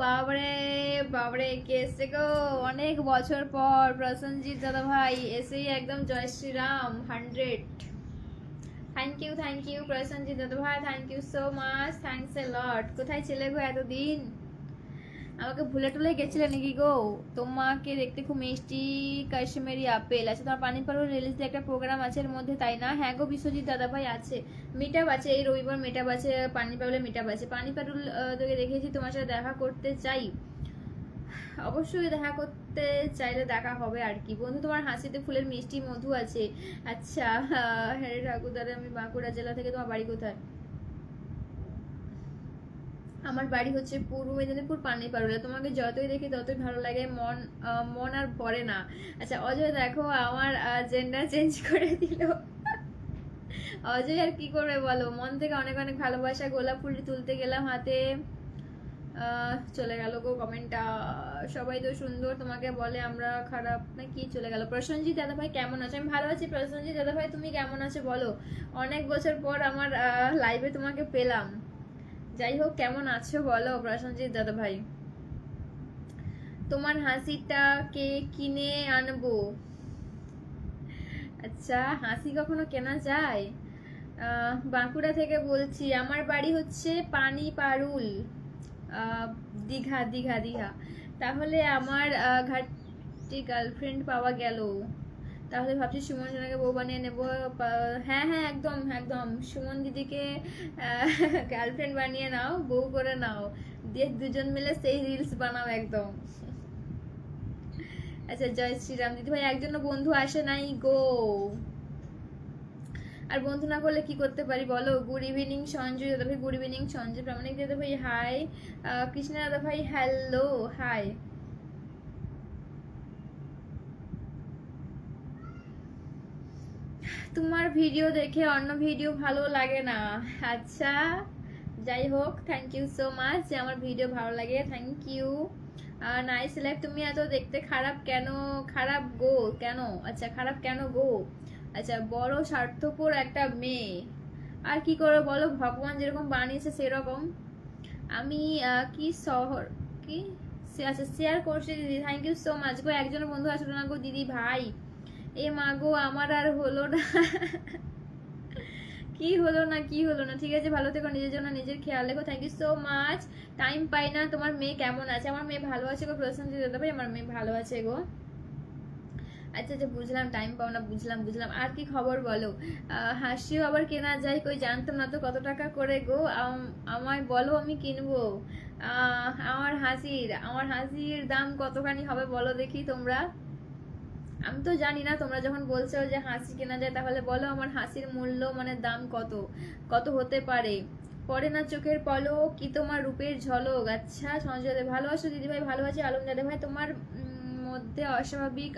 বাবরে বাবরে, কে এসছে গো? অনেক বছর পর প্রসেনজিৎ দাদা ভাই, এসেই একদম জয় শ্রীরাম 100। থ্যাংক ইউ প্রসেনজিৎ দাদা ভাই, thank you so much, thanks a lot. কোথায় ছিলে গো এতদিন? আমাকে ভুলে টুলে গেছিলে নাকি গো? তোমাকে দেখতে খুব মিষ্টি, কাশ্মীরি আপেল। আচ্ছা, তোমার পানিপাড়ু রিলিজ একটা প্রোগ্রাম আছে এর মধ্যে, তাই না? হ্যাঁ গো বিশ্বজিৎ দাদা ভাই, আছে। মিটাপ আছে, এই রবিবার মিটাপ আছে, পানিপাড়ুলে মিটাপ আছে। পানিপাড়ুল তোকে দেখেছি, তোমার সাথে দেখা করতে চাই। অবশ্যই দেখা করতে চাইলে দেখা হবে আর কি বন্ধু। তোমার হাসিতে ফুলের মিষ্টি মধু আছে। আচ্ছা, হ্যাঁ ঠাকুর দাদা, আমি বাঁকুড়া জেলা থেকে। তোমার বাড়ি কোথায়? আমার বাড়ি হচ্ছে পূর্ব মেদিনীপুর পানিপাড়ুলে। তোমাকে যতই দেখি ততই ভালো লাগে, মন আর ভরে না। আচ্ছা অজয়, দেখো আমার জেন্ডার চেঞ্জ করে দিল। অজয় আর কি করবে বলো, মন থেকে অনেক অনেক ভালোবাসা। গোলাপ ফুলটি তুলতে গেলাম হাতে, চলে গেল গো কমেন্টটা। সবাই তো সুন্দর, তোমাকে বলে আমরা খারাপ নাকি? চলে গেল। প্রসেনজিৎ দাদা ভাই কেমন আছো? আমি ভালো আছি প্রসেনজিৎ দাদা ভাই, তুমি কেমন আছো বলো? অনেক বছর পর আমার লাইভে তোমাকে পেলাম। যাই হোক, কেমন আছো বলো প্রসেনজিৎ দাদা ভাই? তোমার হাসিটা কে কিনে আনবো? আচ্ছা, হাসি কখনো কেনা যায়? বাঁকুড়া থেকে বলছি, আমার বাড়ি হচ্ছে পানিপাড়ুল, দীঘা দীঘা দীঘা। তাহলে আমার ঘাটটি গার্লফ্রেন্ড পাওয়া গেল। তাহলে ভাবছি সুমন সোনাকে বউ বানিয়ে নেবো। হ্যাঁ হ্যাঁ, একদম একদম, সুমন দিদিকে গার্লফ্রেন্ড বানিয়ে নাও, বউ করে নাও, দিয়ে দুজন মিলে সেই রিলস বানাও একদম। আচ্ছা, জয় শ্রীরাম দিদি ভাই, একজনও বন্ধু আসে নাই গো। আর বন্ধু না করলে কি করতে পারি বলো? গুড ইভিনিং সঞ্জয় দাদা ভাই, গুড ইভিনিং সঞ্জয় প্রামাণিক দাদা ভাই, হাই। কৃষ্ণা দাদা ভাই, হ্যালো, হাই। তোমার ভিডিও দেখে অন্য ভিডিও ভালো লাগে না? আচ্ছা, যাই হোক, থ্যাংক ইউ সো মাচ যে আমার ভিডিও ভালো লাগে, থ্যাংক ইউ। Nice life. তুমি এত দেখতে খারাপ কেন? খারাপ গো কেন? আচ্ছা, খারাপ কেন গো? আচ্ছা, বড় স্বার্থপর একটা মেয়ে, আর কি করে বলো, ভগবান যেরকম বানিয়েছে সেরকম। আমি কি শহর কি আচ্ছা শেয়ার করছে দিদি, থ্যাংক ইউ সো মাচ গো। একজনের বন্ধু আসলো না গো দিদি ভাই, এ মা গো আমার আর হলো না কি হলো না, কি হলো না, ঠিক আছে ভালো থেকো, নিজের জন্য নিজের খেয়াল রেখো, thank you so much. Time পাই না। তোমার মেয়ে কেমন আছে? আমার মেয়ে ভালো আছে গো প্রশান্তি দাদা ভাই, আমার মেয়ে ভালো আছে গো। আচ্ছা আচ্ছা বুঝলাম, টাইম পাও না, বুঝলাম বুঝলাম। আর কি খবর বলো? হাসিও আবার কেনা যায়? কই জানতাম না তো, কত টাকা করে গো? আমায় বলো, আমি কিনবো। আমার হাসির দাম কতখানি হবে বলো দেখি তোমরা। আমি তো জানি না, তোমরা যখন বলছো যে হাসি কেনা যায়, তাহলে বলো আমার হাসির মূল্য মানে দাম কত, কত হতে পারে? পড়ে না চোখের পলক, কি তোমার রূপের ঝলক। আচ্ছা সঞ্জয় দে, ভালো আছো দিদি ভাই? ভালো আছি। আলম দাদা ভাই, তোমার মধ্যে অস্বাভাবিক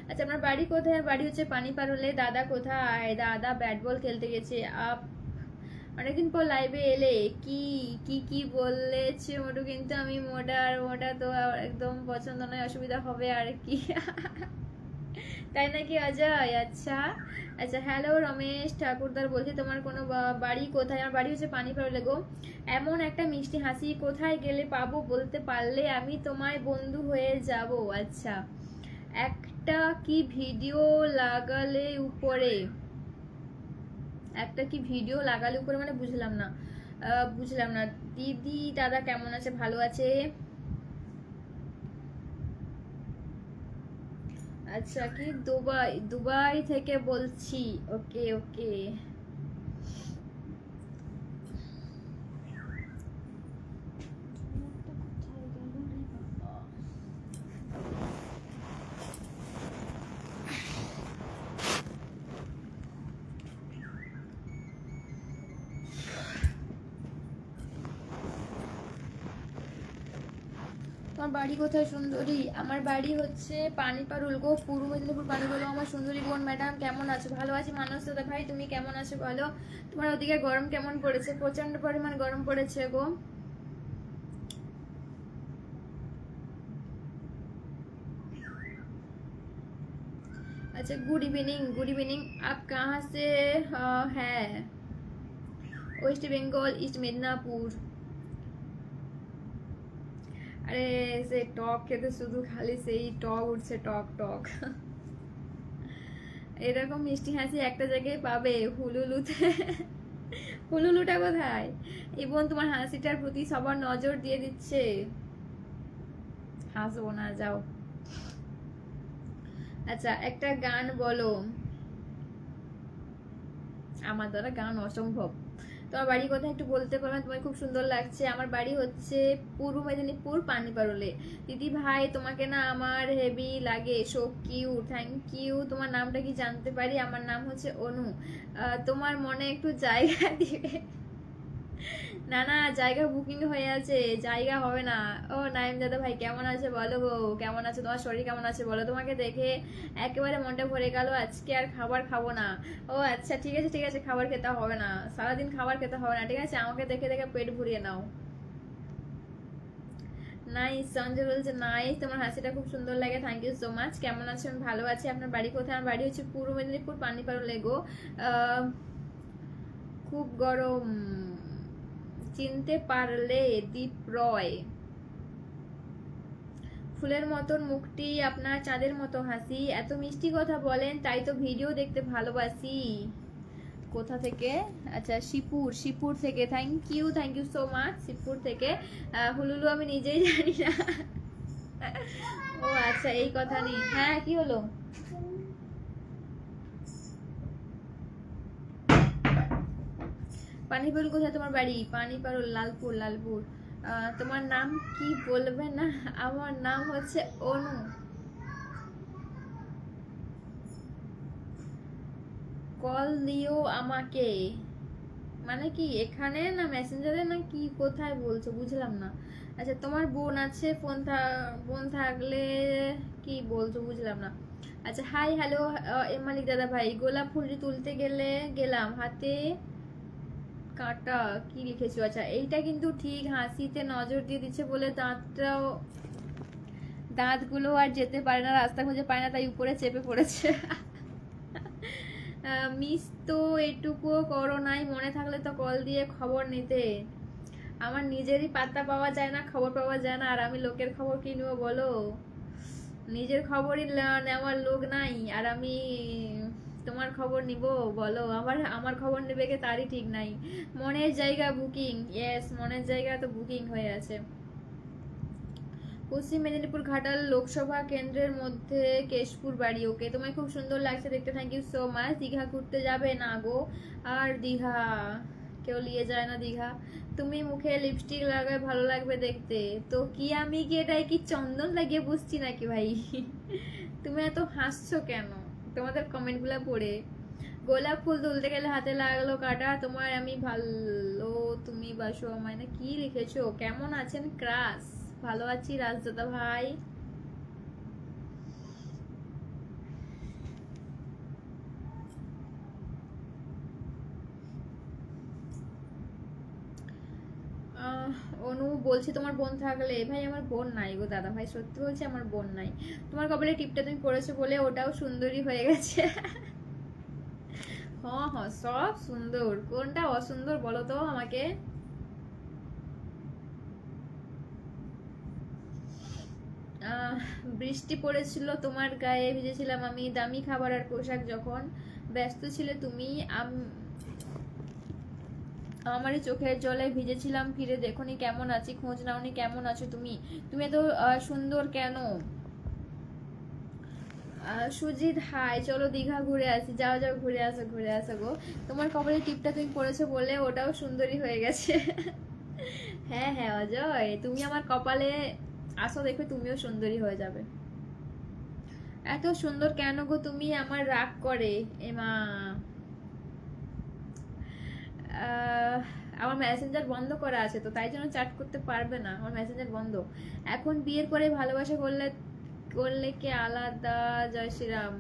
আচ্ছা আপনার বাড়ি কোথায়? বাড়ি হচ্ছে পানিপারলে। দাদা কোথায়? দাদা ব্যাট বল খেলতে গেছে। অনেকদিন পর লাইভে এলে, কি কি কি বলেছে মোটু, কিন্তু আমি মোটা, আর মোটা তো একদম পছন্দ নয়, অসুবিধা হবে আর কি তাই নাকি অজয়? আচ্ছা আচ্ছা। হ্যালো রমেশ ঠাকুরদার বলছি, তোমার কোনো বাড়ি কোথায়? আমার বাড়ি হচ্ছে পানিপারলে গো। এমন একটা মিষ্টি হাসি কোথায় গেলে পাবো, বলতে পারলে আমি তোমায় বন্ধু হয়ে যাব। আচ্ছা একটা কি ভিডিও লাগালে উপরে, একটা কি ভিডিও লাগালে উপরে মানে বুঝলাম না, বুঝলাম না। দিদি দাদা কেমন আছে? ভালো আছে। আচ্ছা কি দুবাই, দুবাই থেকে বলছি। ওকে ওকে। তোমার বাড়ি কোথায় সুন্দরী? আমার বাড়ি হচ্ছে পানিপারুল গো, পূর্ব মেদিনীপুর পানিপারুল। আমার সুন্দরী বোন ম্যাডাম কেমন আছো? ভালো আছি। মানস দাদা ভাই তুমি কেমন আছো বলো? তোমার ওদিকে গরম কেমন পড়েছে? প্রচন্ড পরিমাণ গরম পড়েছে গো। अच्छा गुड इवनिंग, गुड इवनिंग। आप कहाँ से हैं? West Bengal, east Midnapore. আরে সে টক খেতে শুধু খালি সেই টক উঠছে, টক টক এরকম মিষ্টি হাসি একটা জায়গায় পাবে, হুলুলুতে হুলুলুটা কোথায়? এই বোন তোমার হাসিটার প্রতি সবার নজর দিয়ে দিচ্ছে। হাসবো না, যাও। আচ্ছা একটা গান বলো। আমার দ্বারা গান অসম্ভব। তোমার বাড়ি কোথায় একটু বলতে পারবেন? তোমার খুব সুন্দর লাগছে। আমার বাড়ি হচ্ছে পূর্ব মেদিনীপুর পানিপারলে। দিদি ভাই তোমাকে না আমার হেভি লাগে, সো কিউট, থ্যাংক ইউ। তোমার নামটা কি জানতে পারি? আমার নাম হচ্ছে অনু। তোমার মনে একটু জায়গা দিবে? না না, জায়গা বুকিং হয়ে আছে, জায়গা হবে না। ও নাইম দাদা ভাই কেমন আছে বলো গো? কেমন আছে? তোমার শরীর কেমন আছে বলো? তোমাকে দেখে একেবারে মনটা ভরে গেল, আজকে আর খাবার খাবো না। ও আচ্ছা ঠিক আছে ঠিক আছে, খাবার খেতে হবে না, সারাদিন খাবার খেতে হবে না, ঠিক আছে, আমাকে দেখে দেখে পেট ভরিয়ে নাও। নাইস, সঞ্জয় বলছে নাইস, তোমার হাসিটা খুব সুন্দর লাগে, থ্যাংক ইউ সো মাচ। কেমন আছেন? আমি ভালো আছি। আপনার বাড়ি কোথায়? আমার বাড়ি হচ্ছে পূর্ব মেদিনীপুর পানিপারলে গো। খুব গরম, চিনতে পারলে? দীপ রয়। ফুলের মতন মুখটি আপনার, চাঁদের মতো হাসি, এত মিষ্টি কথা বলেন, তাই তো ভিডিও দেখতে ভালোবাসি। কোথা থেকে? আচ্ছা শিবপুর, শিবপুর থেকে, thank you so much, Shibpur থেকে। হুলুলু আমি নিজেই জানি না ও আচ্ছা এই কথা নেই। হ্যাঁ কি হলো? পানিপারুল কোথায় তোমার বাড়ি? পানিপারুল, লালপুর, লালপুর। তোমার নাম কি বলবে না? আমার নাম হচ্ছে অনু। কল দিও আমাকে মানে কি এখানে না মেসেঞ্জারে না কি, কোথায় বলছো বুঝলাম না। আচ্ছা তোমার বোন আছে, বোন থাকলে কি বলছো বুঝলাম না। আচ্ছা হাই হ্যালো এম মালিক দাদা ভাই, গোলাপ ফুলটি তুলতে গেলাম, হাতে কাটা, কি লিখেছো? আচ্ছা এইটা কিন্তু ঠিক, হাসিতে নজর দিয়ে দিচ্ছে বলে দাঁতগুলো আর যেতে পারে না, রাস্তা খুঁজে পায় না, তাই উপরে চেপে পড়েছে মিস তো এটুকুও করো নাই, মনে থাকলে তো কল দিয়ে খবর নিতে। আমার নিজেরই পাত্তা পাওয়া যায় না, খবর পাওয়া যায় না, আর আমি লোকের খবর কি নেবো বলো? নিজের খবরই নেওয়ার লোক নাই, আর আমি তোমার খবর নিব বলো? আমার খবর নেবে কে তারই ঠিক নাই। মনের জায়গা বুকিং, ইয়েস মনের জায়গা তো বুকিং হয়ে আছে। পশ্চিম মেদিনীপুর ঘাটাল লোকসভা কেন্দ্রের মধ্যে কেশপুর বাড়ি। ওকে, তোমায় খুব সুন্দর লাগছে দেখতে, thank you so much. Digha ঘুরতে যাবে না গো? আর দীঘা কেউ নিয়ে যায় না দীঘা। তুমি মুখে লিপস্টিক লাগায় ভালো লাগবে দেখতে। তো কি আমি কি এটাই কি চন্দন লাগিয়ে বুঝছি নাকি ভাই? তুমি এত হাসছো কেন তোমাদের কমেন্টগুলো পড়ে? গোলাপ ফুল তুলতে গেলে হাতে লাগলো কাটা, তোমার আমি ভালো তুমি বাসো আমায়, না কি লিখেছো? কেমন আছেন ক্রাশ? ভালো আছি রাজদাদা ভাই। অনু বলছি তোমার বোন থাকলে। ভাই আমার বোন নাই গো দাদা ভাই, সত্যি বলছি আমার বোন নাই। তোমার কপালে টিপটা তুমি পড়েছো বলে ওটাও সুন্দরী হয়ে গেছে। হ্যাঁ হ্যাঁ সব সুন্দর, কোনটা অসুন্দর বলো তো আমাকে? বৃষ্টি পড়েছিল তোমার গায়ে, ভিজেছিলাম আমি, দামি খাবার আর পোশাক যখন, ব্যস্ত ছিলে তুমি, আমারই চোখের জলে ভিজেছিলাম, ফিরে দেখোনি কেমন আছি, খোঁজ নাওনি কেমন আছো তুমি, তুমি এত সুন্দর কেন? সুজিত হাই, চলো দীঘা ঘুরে আসি। যাও যাও ঘুরে আসো ঘুরে আসো গো। তোমার কপালে টিপটা তুমি পড়েছো বলে ওটাও সুন্দরী হয়ে গেছে। হ্যাঁ হ্যাঁ অজয়, তুমি আমার কপালে আসো, দেখবে তুমিও সুন্দরী হয়ে যাবে। এত সুন্দর কেন গো তুমি, আমার রাগ করে এমা। আমার মেসেঞ্জার বন্ধ করা আছে তো তাই জন্য চ্যাট করতে পারবে না, আমার মেসেঞ্জার বন্ধ। এখন বিয়ের পরে ভালোবাসা করলে করলে কি আলাদা? জয় শ্রীরাম।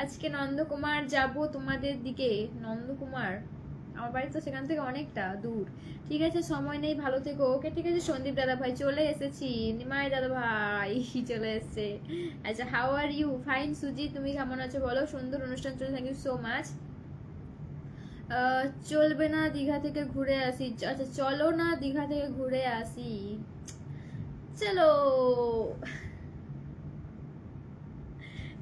আজকে নন্দকুমার যাব তোমাদের দিকে। নন্দকুমার আমার বাড়ি তো সেখান থেকে অনেকটা দূর। ঠিক আছে সময় নেই, ভালো থেকো। ওকে ঠিক আছে সন্দীপ দাদা ভাই, চলে এসেছি। নিমাই দাদা ভাই চলে এসেছে। আচ্ছা হাউ আর ইউ? ফাইন সুজি, তুমি কেমন আছো বলো? সুন্দর অনুষ্ঠান চলে, থ্যাংক ইউ সো মাচ। চলবে না দীঘা থেকে ঘুরে আসি? আচ্ছা চলো না দীঘা থেকে ঘুরে আসি, চলো।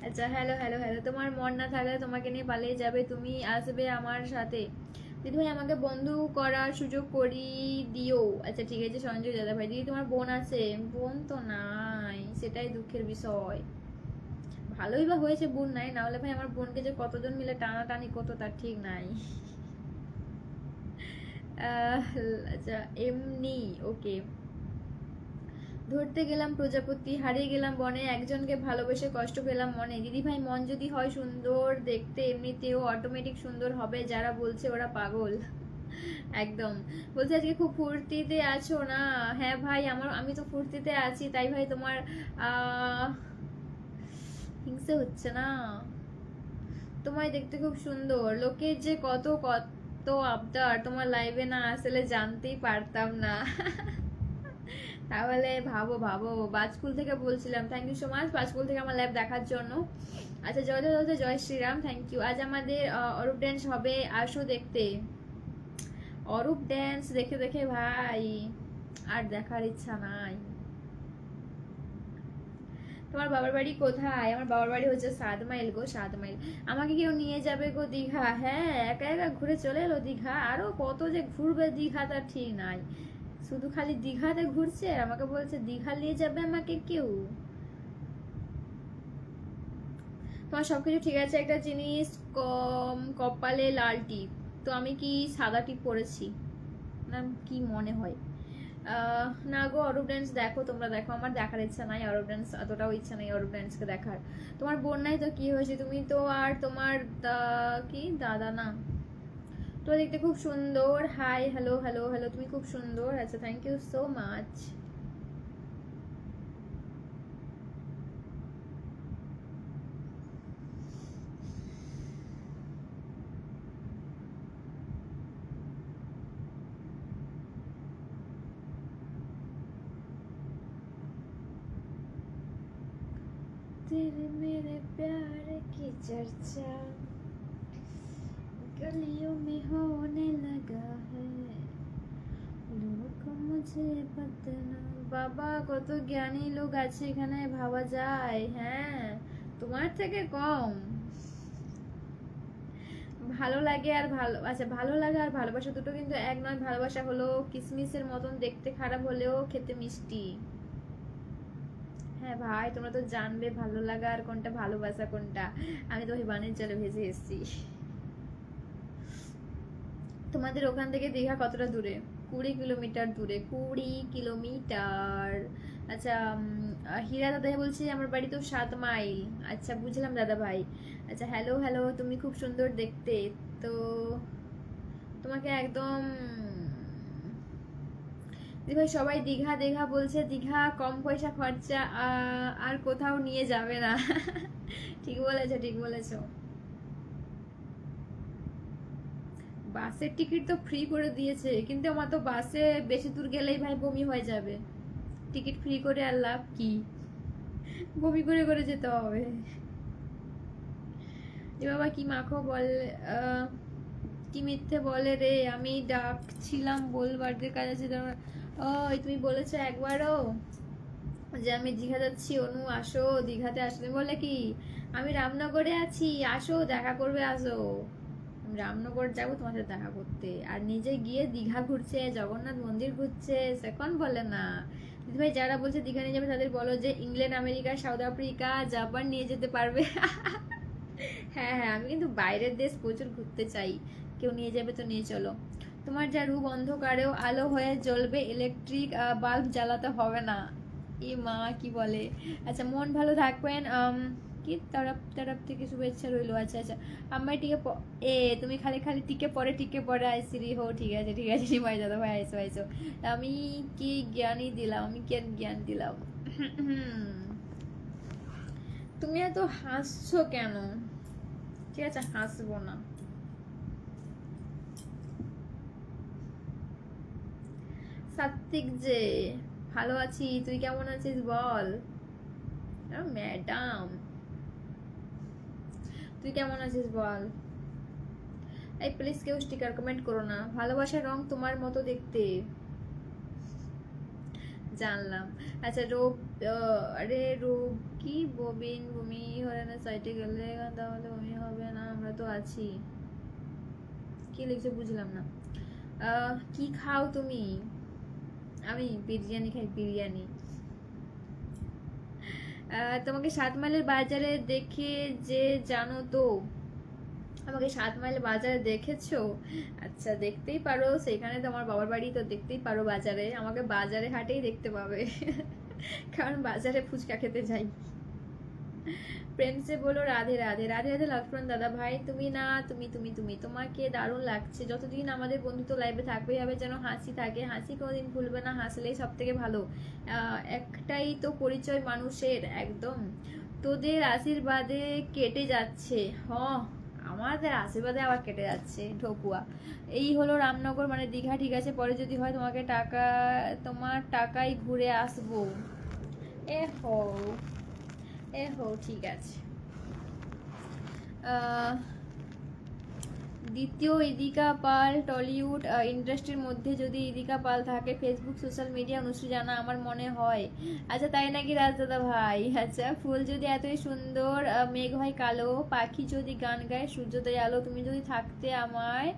আচ্ছা হ্যালো হ্যালো হ্যালো, তোমার মন না থাকলে তোমাকে নিয়ে পালিয়ে যাবে, তুমি আসবে আমার সাথে। দিদি ভাই আমাকে বন্ধু করার সুযোগ করি দিও। আচ্ছা ঠিক আছে সঞ্জয় দাদা ভাই। দিদি তোমার বোন আছে? বোন তো নাই, সেটাই দুঃখের বিষয়। ভালোই বা হয়েছে বোন নাই, না হলে ভাই আমার বোনকে যে কতজন মিলে টানাটানি করতো তার ঠিক নাই। আচ্ছা এমনি ওকে। ধরতে গেলাম প্রজাপতি, হারিয়ে গেলাম বনে, একজনকে ভালোবেসে কষ্ট পেলাম মনে। দিদি ভাই মন যদি হয় সুন্দর দেখতে, এমনিতেও অটোমেটিক সুন্দর হবে, যারা বলছে ওরা পাগল। একদম। বলছে আজকে খুব ফুর্তিতে আছো না? হ্যাঁ ভাই আমি তো ফুর্তিতে আছি, তাই ভাই তোমার হিংসে হচ্ছে না? তোমায় দেখতে খুব সুন্দর, লোকের যে কত কত আবদার, তোমার লাইভে না আসলে জানতেই পারতাম না। তাহলে ভাবো ভাবো, বাজকুল থেকে বলছিলাম, thank you so much Bajkul থেকে আমার লাইভ দেখার জন্য। আচ্ছা জয় জয় জয় শ্রীরাম, থ্যাংক ইউ। আজ আমাদের অরূপ ড্যান্স হবে, আসো দেখতে। অরূপ ড্যান্স দেখে দেখে ভাই আর দেখার ইচ্ছা নাই। তোমার বাবার বাড়ি কোথায়? আমার বাবার বাড়ি হচ্ছে 7 মাইল গো, 7 মাইল। আমাকে কেউ নিয়ে যাবে গো দীঘা? হ্যাঁ একা একা ঘুরে চলে এলো দীঘা, আরো কত যে ঘুরবে দীঘা তার ঠিক নাই। শুধু খালি দীঘাতে ঘুরছে আর আমাকে বলছে দীঘা নিয়ে যাবে আমাকে কেউ। তোমার সবকিছু ঠিক আছে, একটা জিনিস কপালে লাল টিপ, তো আমি কি সাদা টিপ পরেছি না কি মনে হয়? না গো অরূপ ড্যান্স দেখো, তোমরা দেখো, আমার দেখার ইচ্ছা নাই অরূপ ড্যান্স, অতটাও ইচ্ছা নেই অরূপ ড্যান্সকে দেখার। তোমার বোন নাই তো কি হয়েছে, তুমি তো আর তোমার কি দাদা না? তো দেখতে খুব সুন্দর। হাই হ্যালো হ্যালো হ্যালো, তুমি খুব সুন্দর। আচ্ছা থ্যাংক ইউ সো মাচ। तेरे मेरे प्यार की चर्चा गलियों में होने लगा है। লোক মুঝে বদনা। বাবা কত জ্ঞানী লোক আছে এখানে, ভাবা যায়। হ্যাঁ, তোমার থেকে কম। ভালো লাগে আর ভালো, আচ্ছা ভালো লাগা আর ভালোবাসা দুটো কিন্তু এক নয়। ভালোবাসা হলো কিসমিসের মতন দেখতে, খারাপ হলেও খেতে মিষ্টি। হ্যাঁ ভাই, তোমরা তো জানবে ভালো লাগা আর কোনটা, ভালোবাসা কোনটা। আমি তো বানের জলে ভেসে এসেছি। তোমাদের ওখান থেকে দীঘা কতটা দূরে? 20 কিলোমিটার দূরে, 20 কিলোমিটার। আচ্ছা, হীরা দাদা বলছি আমার বাড়ি তো 7 মাইল। আচ্ছা বুঝলাম দাদা ভাই। আচ্ছা হ্যালো হ্যালো, তুমি খুব সুন্দর দেখতে। তো তোমাকে একদম, ভাই সবাই দীঘা দীঘা বলছে, দীঘা কম পয়সা খরচা, আর কোথাও নিয়ে যাবে না। ঠিক বলেছো, ঠিক বলেছো। বাসের টিকিট তো ফ্রি করে দিয়েছে, কিন্তু আমার তো বাসে বেশি দূর গেলেই ভাই বমি হয়ে যাবে। টিকিট ফ্রি করে আর লাভ কি, বমি করে করে যেতে হবে। এ বাবা কি মাখো বল, কি মিথ্যে বলে রে, আমি ডাকছিলাম বলবারদের কাজ আছে তোমার। ও তুমি বলেছো একবারও যে আমি দীঘা যাচ্ছি, অনু আসো দীঘাতে আসো, তুমি বলে কি আমি রামনগরে আছি, আসো দেখা করবে, আসো। আমি রামনগর যাবো তোমার সাথে দেখা করতে, আর নিজে গিয়ে দীঘা ঘুরছে, জগন্নাথ মন্দির ঘুরছে, সেকন্ড বলে না। দিদিভাই যারা বলছে দীঘা নিয়ে যাবে তাদের বলো যে England, America, south Africa, Japan নিয়ে যেতে পারবে। হ্যাঁ হ্যাঁ, আমি কিন্তু বাইরের দেশ প্রচুর ঘুরতে চাই, কেউ নিয়ে যাবে তো নিয়ে চলো। তোমার যা রূপ অন্ধকারেও আলো হয়ে জ্বলবে, ইলেকট্রিক বাল্ব জ্বালাতে হবে না। এ মা কি বলে। আচ্ছা মন ভালো থাকবেন, কি তরফ তরফ থেকে শুভেচ্ছা রইলো। আচ্ছা আচ্ছা, আমার টিকে এ তুমি খালি খালি টিকে পরে, টিকে পরে আইসিরি হো, ঠিক আছে ঠিক আছে, ভাই দাদা ভাই আইসো আইসো। আমি কি জ্ঞানই দিলাম, আমি কি জ্ঞান দিলাম। তুমি এত হাসছো কেন? ঠিক আছে হাসবো না। সাত্বিক যে, ভালো আছি, তুই কেমন আছিস বল। ম্যাডাম তুই কেমন আছিস বল। এই প্লিজ কেউ স্টিকার কমেন্ট করো না, ভালোবাসার রং তোমার মতো দেখতে। জানলাম। আচ্ছা রোগ, আরে রোগ কি ববিন, বমি হয় না সাইটে গেলে, তাহলে বমি হবে না, আমরা তো আছি। কি লিখছে বুঝলাম না। কি খাও তুমি? আমি বিরিয়ানি খাই, বিরিয়ানি। তোমাকে 7 মাইলের বাজারে দেখে যে, জানো তো আমাকে 7 মাইল বাজারে দেখেছো? আচ্ছা দেখতেই পারো, সেখানে তো আমার বাবার বাড়ি, তো দেখতেই পারো বাজারে, আমাকে বাজারে হাটেই দেখতে পাবে। কারণ বাজারে ফুচকা খেতে যাই। প্রেম সে বলো রাধে রাধে, রাধে রাধে লক্ষ্মণ দাদা ভাই। তুমি না, তুমি তুমি তুমি তোমাকে দারুণ লাগছে, যতদিন আমাদের বন্ধুত্ব লাইভে থাকবেই হবে, যেন হাসি থাকে, হাসি কোনোদিন ভুলবে না, হাসলেই সব থেকে ভালো। একটাই তো পরিচয় মানুষের, একদম। তোদের আশীর্বাদে কেটে যাচ্ছে, আমাদের আশীর্বাদে আবার কেটে যাচ্ছে ঢোকুয়া। এই হলো রামনগর মানে দীঘা, ঠিক আছে পরে যদি হয় তোমাকে টাকা, তোমার টাকায় ঘুরে আসবো। এ হো, এ হো ঠিক আছে। দ্বিতীয় ইদিকা পাল, টলিউড ইন্ডাস্ট্রির মধ্যে যদি ইদিকা পাল থাকে, ফেসবুক সোশ্যাল মিডিয়া অনুশ্রী জানা আমার মনে হয়। আচ্ছা তাই নাকি রাজদাদা ভাই? আচ্ছা ফুল যদি এতই সুন্দর, মেঘ হয় কালো, পাখি যদি গান গায়, সূর্যোদয় আলো, তুমি যদি থাকতে আমায়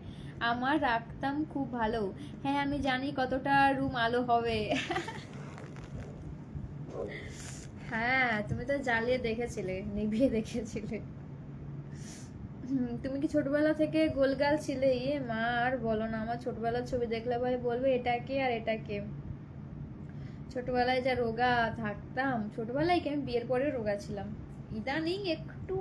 আমার রাখতাম খুব ভালো। হ্যাঁ আমি জানি কতটা রুম আলো হবে। হ্যাঁ তুমি তো জ্বালিয়ে দেখেছিলে, নিভিয়ে দেখেছিলে। তুমি কি ছোটবেলা থেকে গোলগাল ছিলে? ইয়ে মা আর বলো না, আমার ছোটবেলার ছবি দেখলে ভাই বলবে এটা কে আর এটা কে। ছোটবেলায় যা রোগা থাকতাম, ছোটবেলায় কি আমি বিয়ের পরে রোগা ছিলাম, ইদানিং একটু,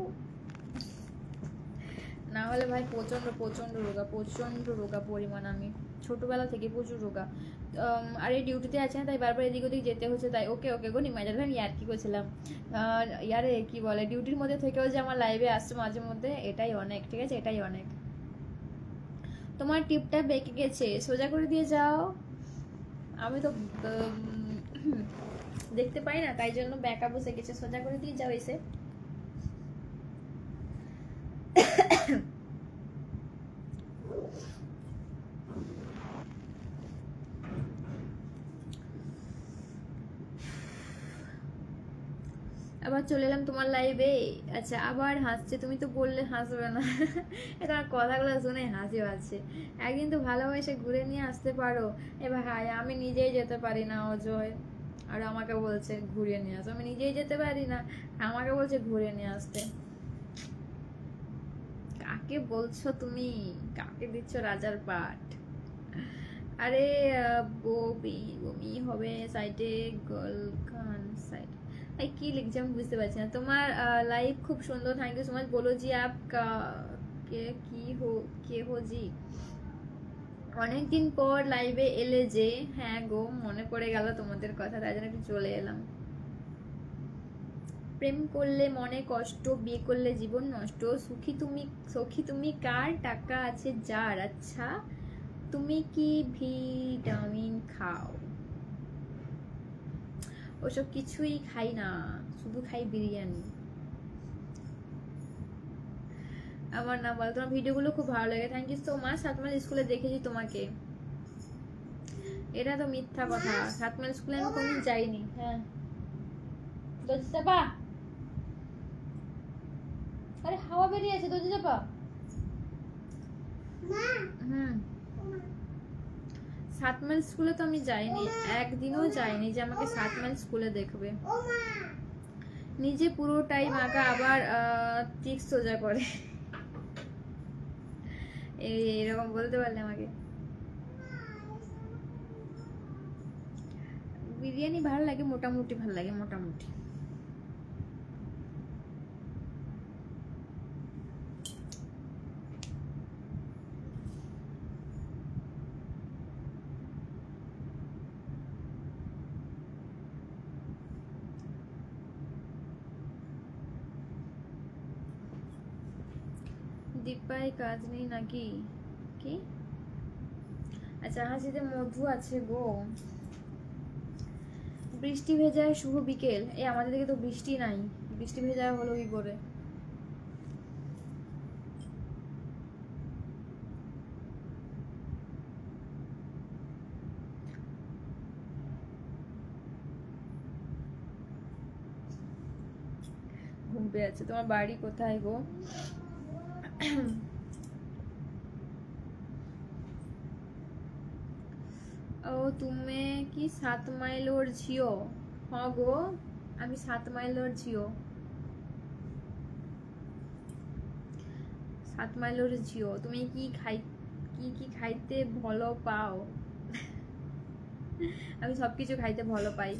না হলে ভাই প্রচন্ড প্রচন্ড রোগা, প্রচন্ড রোগা পরিমাণ আমি ছোটবেলা থেকে প্রচুর রোগা। আর এই ডিউটিতে আছে না, তাই বারবার এদিক ওদিক যেতে হচ্ছে, তাই ওকে ওকে গো নিমাজার ভাই, আমি আর কি করছিলাম, ইয়ারে কি বলে, ডিউটির মধ্যে থেকেও যে আমার লাইভে আসছে মাঝে মধ্যে, এটাই অনেক, ঠিক আছে এটাই অনেক। তোমার টিপটা বেঁকে গেছে, সোজা করে দিয়ে যাও। আমি তো দেখতে পাই না, তাই জন্য ব্যাকা বসে গেছে, সোজা করে দিয়ে যাও এসে। চলে এলাম তোমার লাইভে। আচ্ছা, আবার হাসছে, তুমি তো বললে হাসবে না। তোমার কথাগুলো শুনে হাসি পাচ্ছে। একদিন তো ভালোবেসে ঘুরে নিয়ে আসতে পারো। এবার হাই, আমি নিজেই যেতে পারি না অজয়, আর আমাকে বলছে ঘুরিয়ে নিয়ে আসো। আমি নিজেই যেতে পারি না, আমাকে বলছে ঘুরে নিয়ে আসতে। কাকে বলছো তুমি? কাকে দিচ্ছ রাজার পাট? আরে বমি বমি হবে সাইডে, গলখান সাইড। এই কি লিখছে আমি বুঝতে পারছি না। তোমার লাইভ খুব সুন্দর, থ্যাংক ইউ সো মাচ। বলো জি আপ কে কি হো, কে হো জি? অনেকদিন পর লাইভে এলে যে। হ্যাঁ গো, মনে পড়ে গেল তোমাদের কথা, তাই জন্য একটু চলে এলাম। প্রেম করলে মনে কষ্ট, বিয়ে করলে জীবন নষ্ট। সখী তুমি কার, টাকা আছে যার। আচ্ছা, তুমি কি ভিটামিন খাও? ওসব কিছুই খাই না, শুধু খাই বিরিয়ানি। আমার নাম বলো। তোমার ভিডিওগুলো খুব ভালো লাগে, thank you so much. 7 mile স্কুলে দেখেছি তোমাকে। এটা তো মিথ্যা কথা, 7 মাইল স্কুলে আমি কোনদিন যাইনি। হ্যাঁ, দরজা চাপা। আরে হাওয়া বেরিয়ে আছে, দরজা চাপা। হুম, 7 মাইল স্কুলে তো আমি যাইনি, একদিনও যাইনি যে আমাকে 7 মাইল স্কুলে দেখবে। নিজে পুরোটাই মাখা, আবার ঠিক সোজা করে। এরকম বলতে পারলে আমাকে। বিরিয়ানি ভালো লাগে, মোটামুটি ভালো লাগে, মোটামুটি। দীপায় কাজ নেই নাকি? কি? আচ্ছা, হাসিতে মধু আছে গো। বৃষ্টি ভেজায় শুভ বিকেল। এই আমাদের দিকে তো বৃষ্টি নাই, বৃষ্টি ভেজায় হলো কি করে? ঘুম পেয়ে আছে। তোমার বাড়ি কোথায় গো? ও, তুমি কি 7 মাইলর ঝিও? হ গো, আমি 7 মাইলর ঝিও। 7 মাইলর ঝিও। তুমি কি খাইতে ভালো পাও? আমি সবকিছু খাইতে ভালো পাই।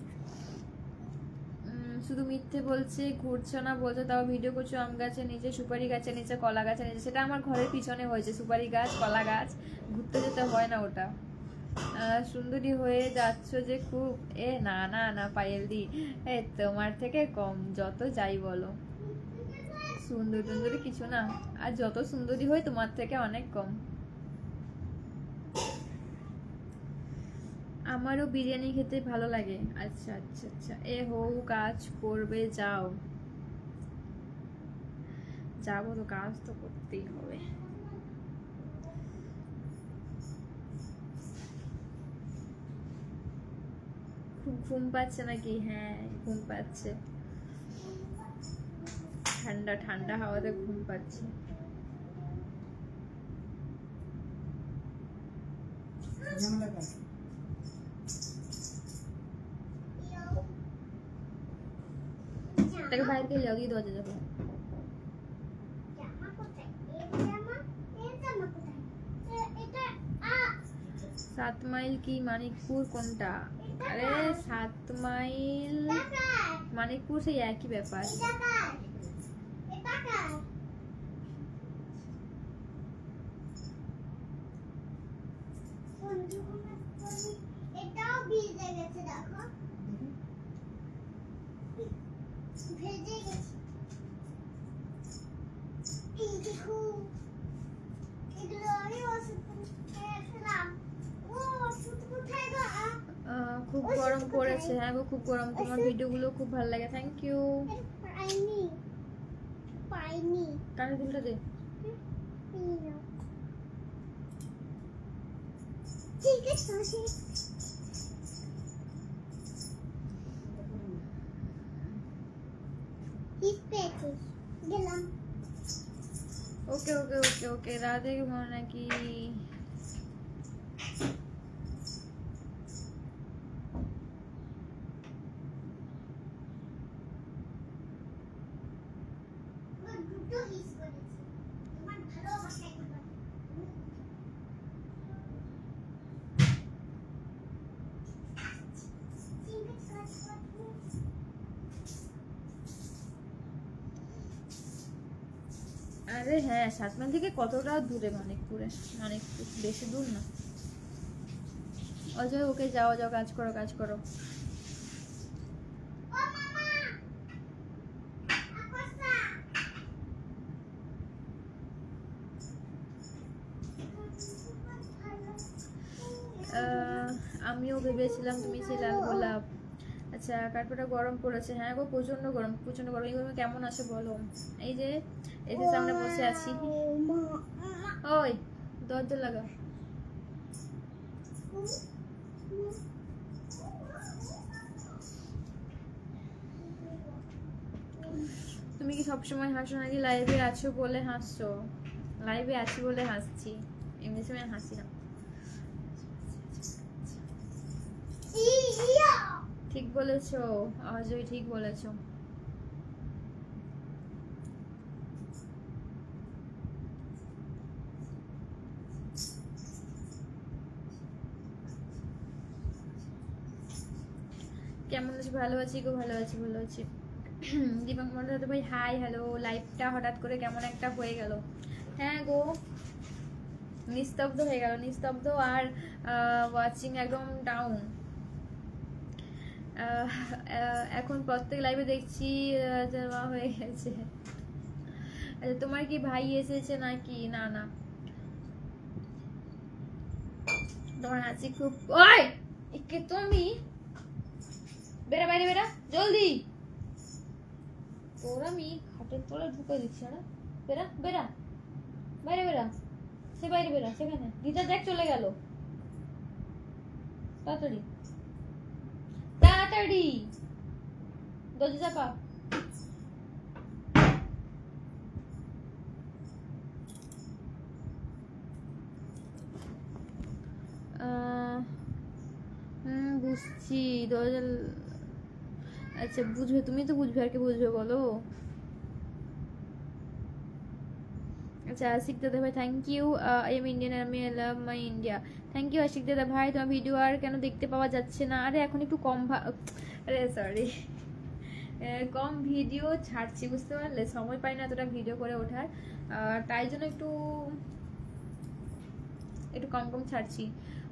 শুধু মিথ্যে বলছে, ঘুরছো না বলছো, তাও ভিডিও করছো আম গাছের নিচে, সুপারি গাছের নিচে, কলা গাছের নিচে। সেটা আমার ঘরের পিছনে হয়েছে, সুপারি গাছ, কলা গাছ। ঘুরতে যেতে হয় না ওটা। সুন্দরী হয়ে যাচ্ছ যে খুব। না না না পায়েলদি, তোমার থেকে কম, যত যাই বলো। সুন্দর টুন্দরী কিছু না, আর যত সুন্দরী হই তোমার থেকে অনেক কম। আমারও বিরিয়ানি খেতে ভালো লাগে। আচ্ছা আচ্ছা আচ্ছা, কাজ করবে, যাও। যাবো তো, কাজ তো করতেই হবে। খুব ঘুম পাচ্ছে নাকি? হ্যাঁ, ঘুম পাচ্ছে। ঠান্ডা ঠান্ডা হাওয়াতে ঘুম পাচ্ছে। তাকে বাইরে গিয়ে লেও দিয়ে দরজা যাবো। 7 মাইল কি মানিকপুর কোনটা? আরে 7 মাইল মানিকপুর সেই একই ব্যাপার। এটাও ভিজে গেছে, দেখো ভেজে গেছে। এই দেখো, এগুলো আমি ওষুধ খেয়েছিলাম। ও ওষুধ কোথায় গো? খুব গরম পড়েছে। হ্যাঁ গো, খুব গরম। তোমার ভিডিওগুলো খুব ভালো লাগে, থ্যাংক ইউ। পাইনি কানে দুলটা দে। ঠিক আছে। ওকে ওকে ওকে ওকে রাধে নাকি আরে হ্যাঁ 7 মাইল থেকে কতটা দূরে মানিকপুরে, মানিকপুর বেশি দূর না। অজয় ওকে যাও যাও, কাজ করো কাজ করো। আমিও ভেবেছিলাম তুমি সেই লাল গোলাপ। আচ্ছা কাঠপাটা গরম পড়েছে, হ্যাঁ গো প্রচন্ড গরম প্রচন্ড গরম। এইগুলো কেমন আছে বলো? এই যে এসে সামনে বসে আছি। ওই দরজা লাগা। তুমি কি সবসময় হাসো নাকি লাইভে আছো বলে হাসছো? লাইভে আছি বলে হাসছি, এমনি সময় হাসি না। ঠিক বলেছো অজয়, ঠিক বলেছো। কেমন আছো? ভালো আছি গো, ভালো আছি ভালো আছি। দীপক মন্ডল ভাই হাই হ্যালো। লাইভটা হঠাৎ করে কেমন একটা হয়ে গেল। হ্যাঁ গো নিস্তব্ধ হয়ে গেল, নিস্তব্ধ আর ওয়াচিং একদম ডাউন। এখন প্রত্যেক লাইভে দেখছি জমা হয়ে গেছে। আচ্ছা তোমার কি ভাই এসেছে নাকি? না না, তোমার হাসি খুব। ওই কে তুমি? বেরা বাইরে বেরা জলদি। তোর আমি খাটের তলে ঢুকে দিচ্ছি। বেরা বেরা বাইরে বেরা, সে বাইরে বেরা, সেখানে গিটার দেখ চলে গেল। তাড়াতাড়ি তাড়াতাড়ি দরজা চাপা। বুঝছি দরজা। আচ্ছা বুঝবে, তুমি তো বুঝবে, আর কি বুঝবে বলো। আচ্ছা আশিক দাদা ভাই thank you. I am Indian, আমি love my India. Thank you Ashik দাদা ভাই। তোমার ভিডিও আর কেন দেখতে পাওয়া যাচ্ছে না? আরে এখন একটু কম আরে সরি, কম ভিডিও ছাড়ছি, বুঝতে পারলে? সময় পাই না এতটা ভিডিও করে ওঠার, তাই জন্য একটু একটু কম কম ছাড়ছি।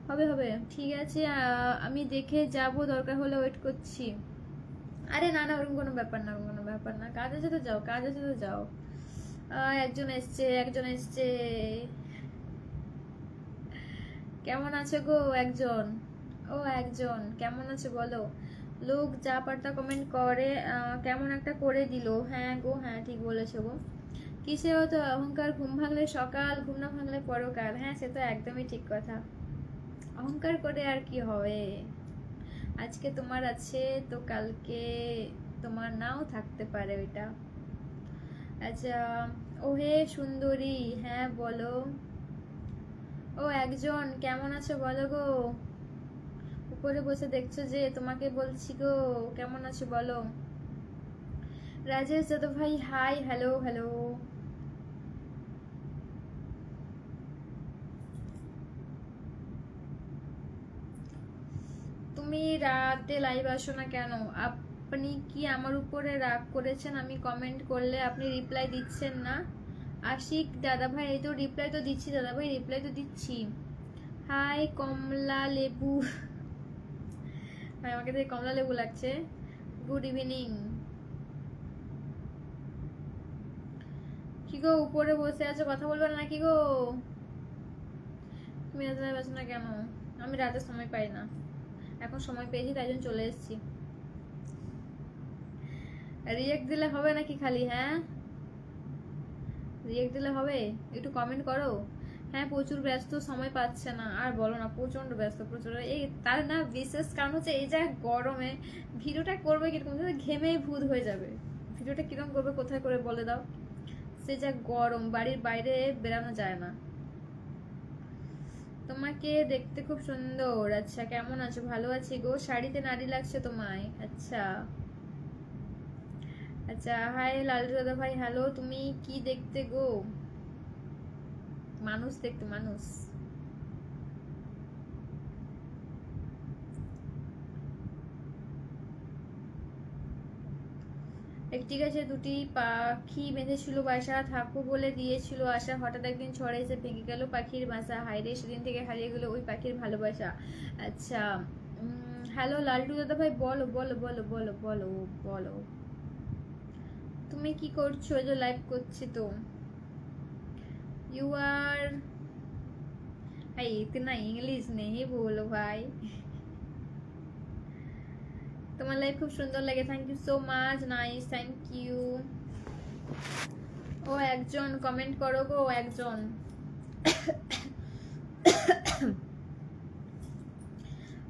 হবে হবে ঠিক আছে, আমি দেখে যাব, দরকার হলে ওয়েট করছি। আরে না না ওরকম কোনো ব্যাপার না, ওরকম কোনো ব্যাপার না। কাজ আছে তো যাও, কাজ আছে তো যাও। একজন এসছে, একজন এসছে। কেমন আছে গো একজন? ও একজন কেমন আছে বলো? লোক যা পারতা কমেন্ট করে কেমন একটা করে দিল। হ্যাঁ গো হ্যাঁ ঠিক বলেছো গো। কিসে হতো অহংকার? ঘুম ভাঙলে সকাল, ঘুম না ভাঙলে পরকাল। হ্যাঁ সে তো একদমই ঠিক কথা। অহংকার করে আর কি হবে? আজকে তোমার আছে তো কালকে তোমার নাও থাকতে পারে ওইটা। আচ্ছা ও হে সুন্দরী, হ্যাঁ বলো। ও একজন কেমন আছো বলো গো? উপরে বসে দেখছো যে, তোমাকে বলছি গো কেমন আছো বলো। রাজেশ যাদব ভাই হাই হ্যালো হ্যালো। তুমি রাতে লাইভ আসো না কেন? আপনি কি আমার উপরে রাগ করেছেন? আমি কমেন্ট করলে আপনি রিপ্লাই দিচ্ছেন না? আশিক দাদা ভাই এই তো রিপ্লাই তো দিচ্ছি, দাদা ভাই রিপ্লাই তো দিচ্ছি। হাই কমলা লেবু ভাই আমাকে দেখে কমলা লেবু লাগছে। Good evening. কি গো উপরে বসে আছো, কথা বলবে না নাকি গো? তুমি রাতে লাইভ আসো না কেন? আমি রাতে সময় পাই না, এখন সময় পেয়েছি তাই জন্য চলে এসেছি। রিয়েক্ট দিলে হবে নাকি খালি? হ্যাঁ রিয়েক্ট দিলে হবে, একটু কমেন্ট করো। হ্যাঁ প্রচুর ব্যস্ত, সময় পাচ্ছে না। আর বলো না, প্রচন্ড ব্যস্ত প্রচুর। এই তার না বিশেষ কারণ হচ্ছে এই যে গরমে ভিডিওটা করবে কিরকম, ঘেমে ভূত হয়ে যাবে। ভিডিওটা কিরকম করবে কোথায় করে বলে দাও। সে যা গরম, বাড়ির বাইরে বেরানো যায় না। তোমাকে দেখতে খুব সুন্দর। আচ্ছা, কেমন আছো? ভালো আছি গো, শাড়িতে নারী লাগছে তোমায়। আচ্ছা আচ্ছা, হাই লালটু দাদা ভাই, হ্যালো। তুমি কি দেখতে গো? মানুষ দেখতে, মানুষ। একটি গাছে দুটি পাখি বেঁধেছিল বাসা, থাকো বলে দিয়েছিল আশা, হঠাৎ একদিন ঝড়ে এসে ভেঙে গেল পাখির বাসা, হায়রে সেদিন থেকে হারিয়ে গেল ওই পাখির ভালোবাসা। আচ্ছা, হ্যালো লালটু দাদা ভাই, বলো বলো বলো বলো বলো বলো। তুমি কি করছো? এই যে লাইভ করছি তো। यू आर, भाई इतना इंग्लिश नहीं बोलो भाई। তোমার লাইভ খুব সুন্দর লাগে, thank you so much, nice, thank you. ও একজন কমেন্ট করো গো, একজন।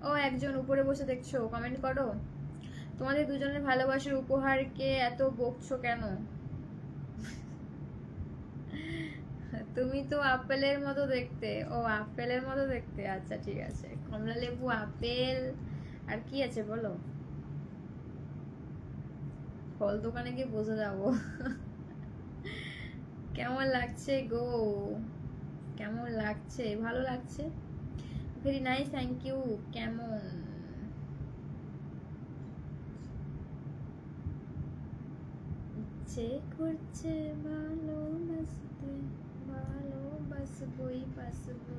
ও একজন উপরে বসে দেখছো, কমেন্ট করো। তোমাদের দুজনের ভালোবাসার উপহারকে এত বকছো কেন? তুমি তো আপেলের মতো দেখতে। ও আপেলের মতো দেখতে, আচ্ছা ঠিক আছে। কমলা লেবু, আপেল, আর কি আছে বলো? ফল দোকানে গিয়ে বসে যাবো। কেমন লাগছে গো? কেমন লাগছে? ভালো লাগছে, ভেরি নাইস, থ্যাংক ইউ। কেমন ইচ্ছে করছে ভালোবাসতে, ভালোবাসবই বাসবো।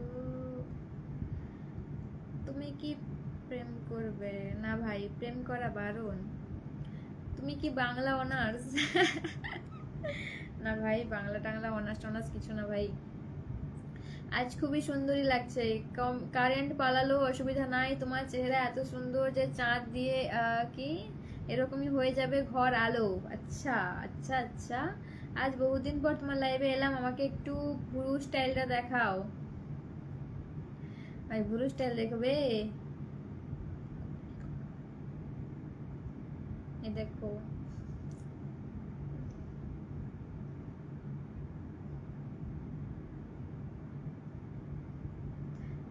তুমি কি প্রেম করবে? না ভাই, প্রেম করা বারণ। তুমি কি বাংলা অনার্স? না ভাই, বাংলা টাংলা অনার্স টনার্স কিছু না ভাই। আজ খুবই সুন্দরী লাগছে। কারেন্ট পালালো অসুবিধা নাই, তোমার চেহারা এত সুন্দর যে চাঁদ দিয়ে কি এরকমই হয়ে যাবে ঘর আলো। আচ্ছা আচ্ছা আচ্ছা, আজ বহুদিন পর তোমার লাইভে এলাম, আমাকে একটু ভুরু স্টাইলটা দেখাও। ভাই ভুরু স্টাইল দেখবে? এই দেখো,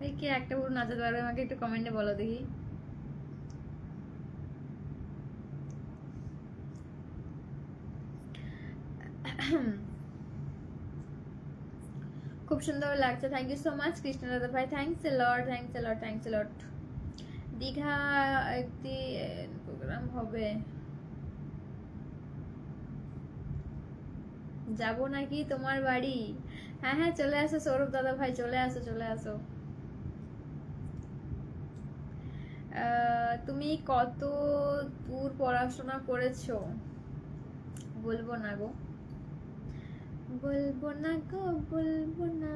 এই কে একটা ভুরু নাচাতে পারবে আমাকে একটু কমেন্টে বলো দেখি। খুব সুন্দর লাগছে, thank you so much Krishna দাদা ভাই, thanks a lot, thanks a lot, thanks a lot. Digha একদিন প্রোগ্রাম হবে, যাব নাকি তোমার বাড়ি? হ্যাঁ হ্যাঁ, চলে আসো সৌরভ দাদা ভাই, চলে আসো চলে আসো। তুমি কত দূর পড়াশোনা করেছো? বলবো না গো, বলবো না গো, বলবো না।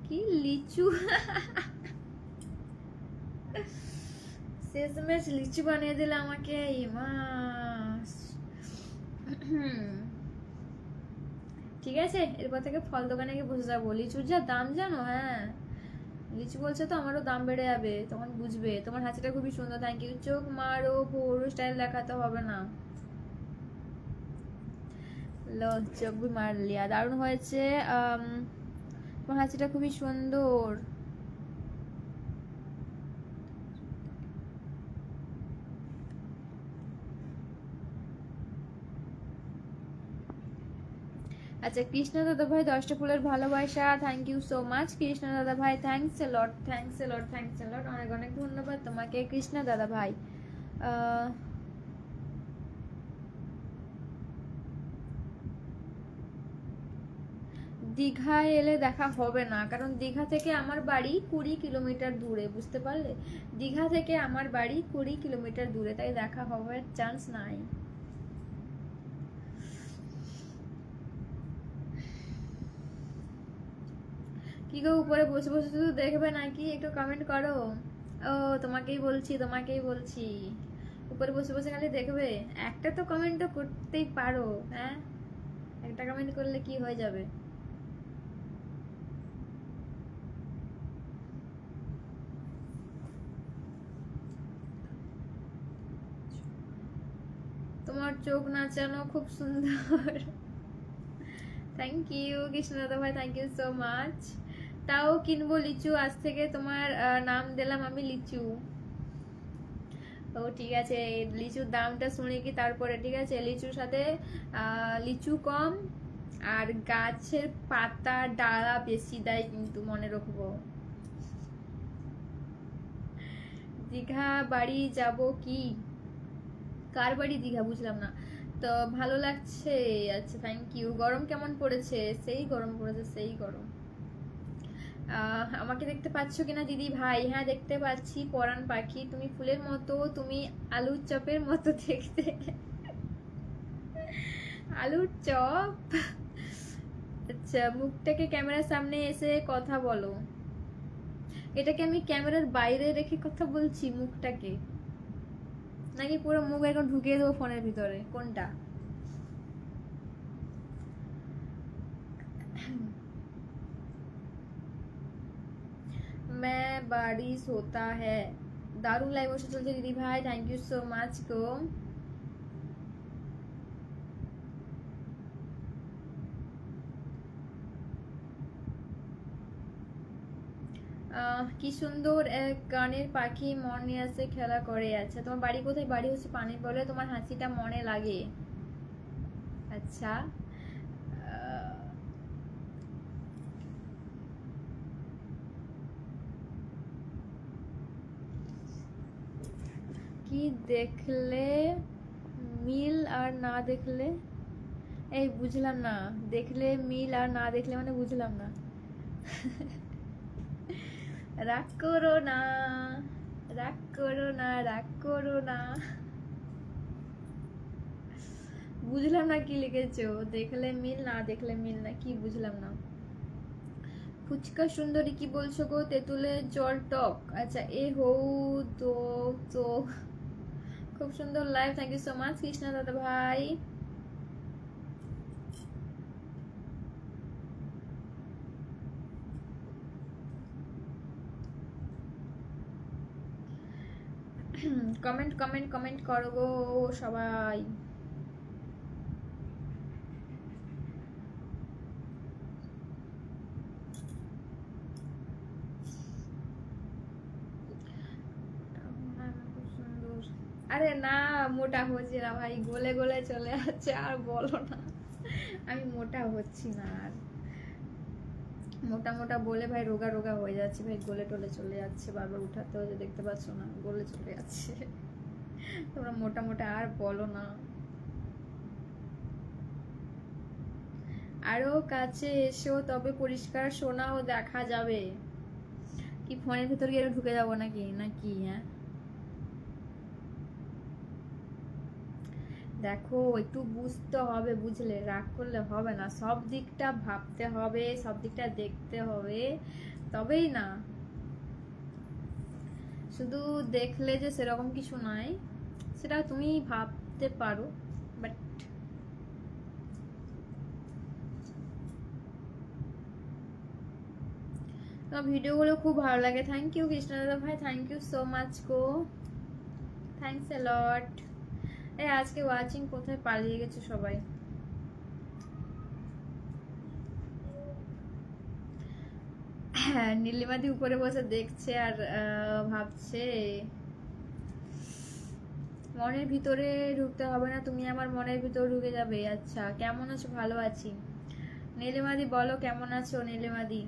কি লিচু? শেষমেশ লিচু বানিয়ে দিলে আমাকে, মাস। ঠিক আছে, এরপর থেকে ফল দোকানে গিয়ে বসে যাবো। লিচুর যা দাম জানো? হ্যাঁ, লিচু বলছে তো আমারও দাম বেড়ে যাবে, তখন বুঝবে। তোমার হাসিটা খুবই সুন্দর, থ্যাংক ইউ। চোখ মারো, ভোর স্টাইল দেখাতে হবে না। লো, চোখ भी মার লিয়া, দারুণ হয়েছে। তোমার হাসিটা খুবই সুন্দর। আচ্ছা, কৃষ্ণ দাদা ভাই 10টা ফুলের ভালোবাসা, thank you so much Krishna দাদা ভাই, thanks a lot, thanks a lot, thanks a lot, অনেক অনেক ধন্যবাদ তোমাকে কৃষ্ণ দাদা ভাই। দীঘায় এলে দেখা হবে না, কারণ দীঘা থেকে আমার বাড়ি 20 কিলোমিটার দূরে, বুঝতে পারলে? দীঘা থেকে আমার বাড়ি 20 কিলোমিটার দূরে, তাই দেখা হওয়ার চান্স নাই। কি গো, উপরে বসে বসে শুধু দেখবে নাকি? একটু কমেন্ট করো। ও, তোমাকেই বলছি, তোমাকেই বলছি, উপরে বসে বসে খালি দেখবে? একটা তো কমেন্ট তো করতেই পারো। হ্যাঁ, একটা কমেন্ট করলে কি হয়ে যাবে? তোমার চোখ নাচানো খুব সুন্দর। থ্যাংক ইউ কৃষ্ণ দাদা ভাই, থ্যাংক ইউ সো মাচ। তাও কিনবো লিচু, আজ থেকে তোমার নাম দিলাম আমি লিচু। ও ঠিক আছে, লিচুর দামটা শুনে কি তারপরে, ঠিক আছে। লিচুর সাথে লিচু কম আর গাছের পাতা ডালা বেশি দেয় কিন্তু, মনে রাখবো। দীঘা বাড়ি যাব কি? কার বাড়ি দীঘা বুঝলাম না তো। ভালো লাগছে, আচ্ছা থ্যাংক ইউ। গরম কেমন পড়েছে? সেই গরম পড়েছে, সেই গরম। আমাকে দেখতে পাচ্ছ কিনা দিদি ভাই? হ্যাঁ দেখতে পাচ্ছি পরাণ পাখি, তুমি ফুলের মতো, তুমি আলুর চপের মতো দেখতে। আলুর চপ? আচ্ছা, মুখটাকে ক্যামেরার সামনে এসে কথা বলো। এটাকে আমি ক্যামেরার বাইরে রেখে কথা বলছি মুখটাকে, নাকি পুরো মুখ এখন ঢুকিয়ে দেবো ফোনের ভিতরে, কোনটা? मैं बारिश होता है। দারুণ লাইভ বসে চলছে দিদি ভাই, থ্যাংক ইউ সো মাচ গো। কি সুন্দর এক গানের পাখি মনে আছে খেলা করে। আচ্ছা, তোমার বাড়ি কোথায়? বাড়ি হচ্ছে পানি বলে, তোমার হাসিটা মনে লাগে। আচ্ছা, কি দেখলে মিল আর না দেখলে? এই বুঝলাম না, দেখলে মিল আর না দেখলে মানে বুঝলাম না। রাগ করো না, রাগ করো না, রাগ করো না। বুঝলাম না কি লিখেছো, দেখলে মিল না দেখলে মিল না, কি বুঝলাম না। ফুচকা সুন্দরী কি বলছো গো? তেঁতুলের জল টক। আচ্ছা এ হৌ তো। তো খুব সুন্দর live, thank you so much Krishna দাদা ভাই। কমেন্ট কমেন্ট কমেন্ট করো গো সবাই। আরে না, মোটা হচ্ছে না ভাই, গলে গলে চলে যাচ্ছে, আর বলো না। আমি মোটা হচ্ছি না আর, মোটা মোটা বলে ভাই রোগা রোগা হয়ে যাচ্ছে ভাই, গলে টলে চলে যাচ্ছে, বারবার উঠাতে হচ্ছে, দেখতে পাচ্ছ না গলে চলে যাচ্ছে। তোমরা মোটা মোটা আর বলো না। আরো কাছে এসো তবে পরিষ্কার সোনাও দেখা যাবে। কি ফোনের ভিতর গিয়ে ঢুকে যাবো নাকি নাকি? হ্যাঁ দেখো, একটু বুঝতে হবে, বুঝলে? রাগ করলে হবে না, সব দিকটা ভাবতে হবে, সব দিকটা দেখতে হবে, তবেই না। শুধু দেখলে যে সেরকম কিছু নয়, সেটা তুমি ভাবতে পারো, বাট তোমার ভিডিওগুলো খুব ভালো লাগে। থ্যাংক ইউ কৃষ্ণ দাদা ভাই, থ্যাংক ইউ সো মাচ গো, থ্যাংকস এ লট। এই আজকে ওয়াচিং কোথায় পালিয়ে গেছে সবাই? হ্যাঁ, নীলিমাদি উপরে বসে দেখছে আর ভাবছে। মনের ভিতরে ঢুকতে হবে না, তুমি আমার মনের ভিতরে ঢুকে যাবে। আচ্ছা, কেমন আছো? ভালো আছি। নীলিমাদি বলো কেমন আছো নীলিমাদি?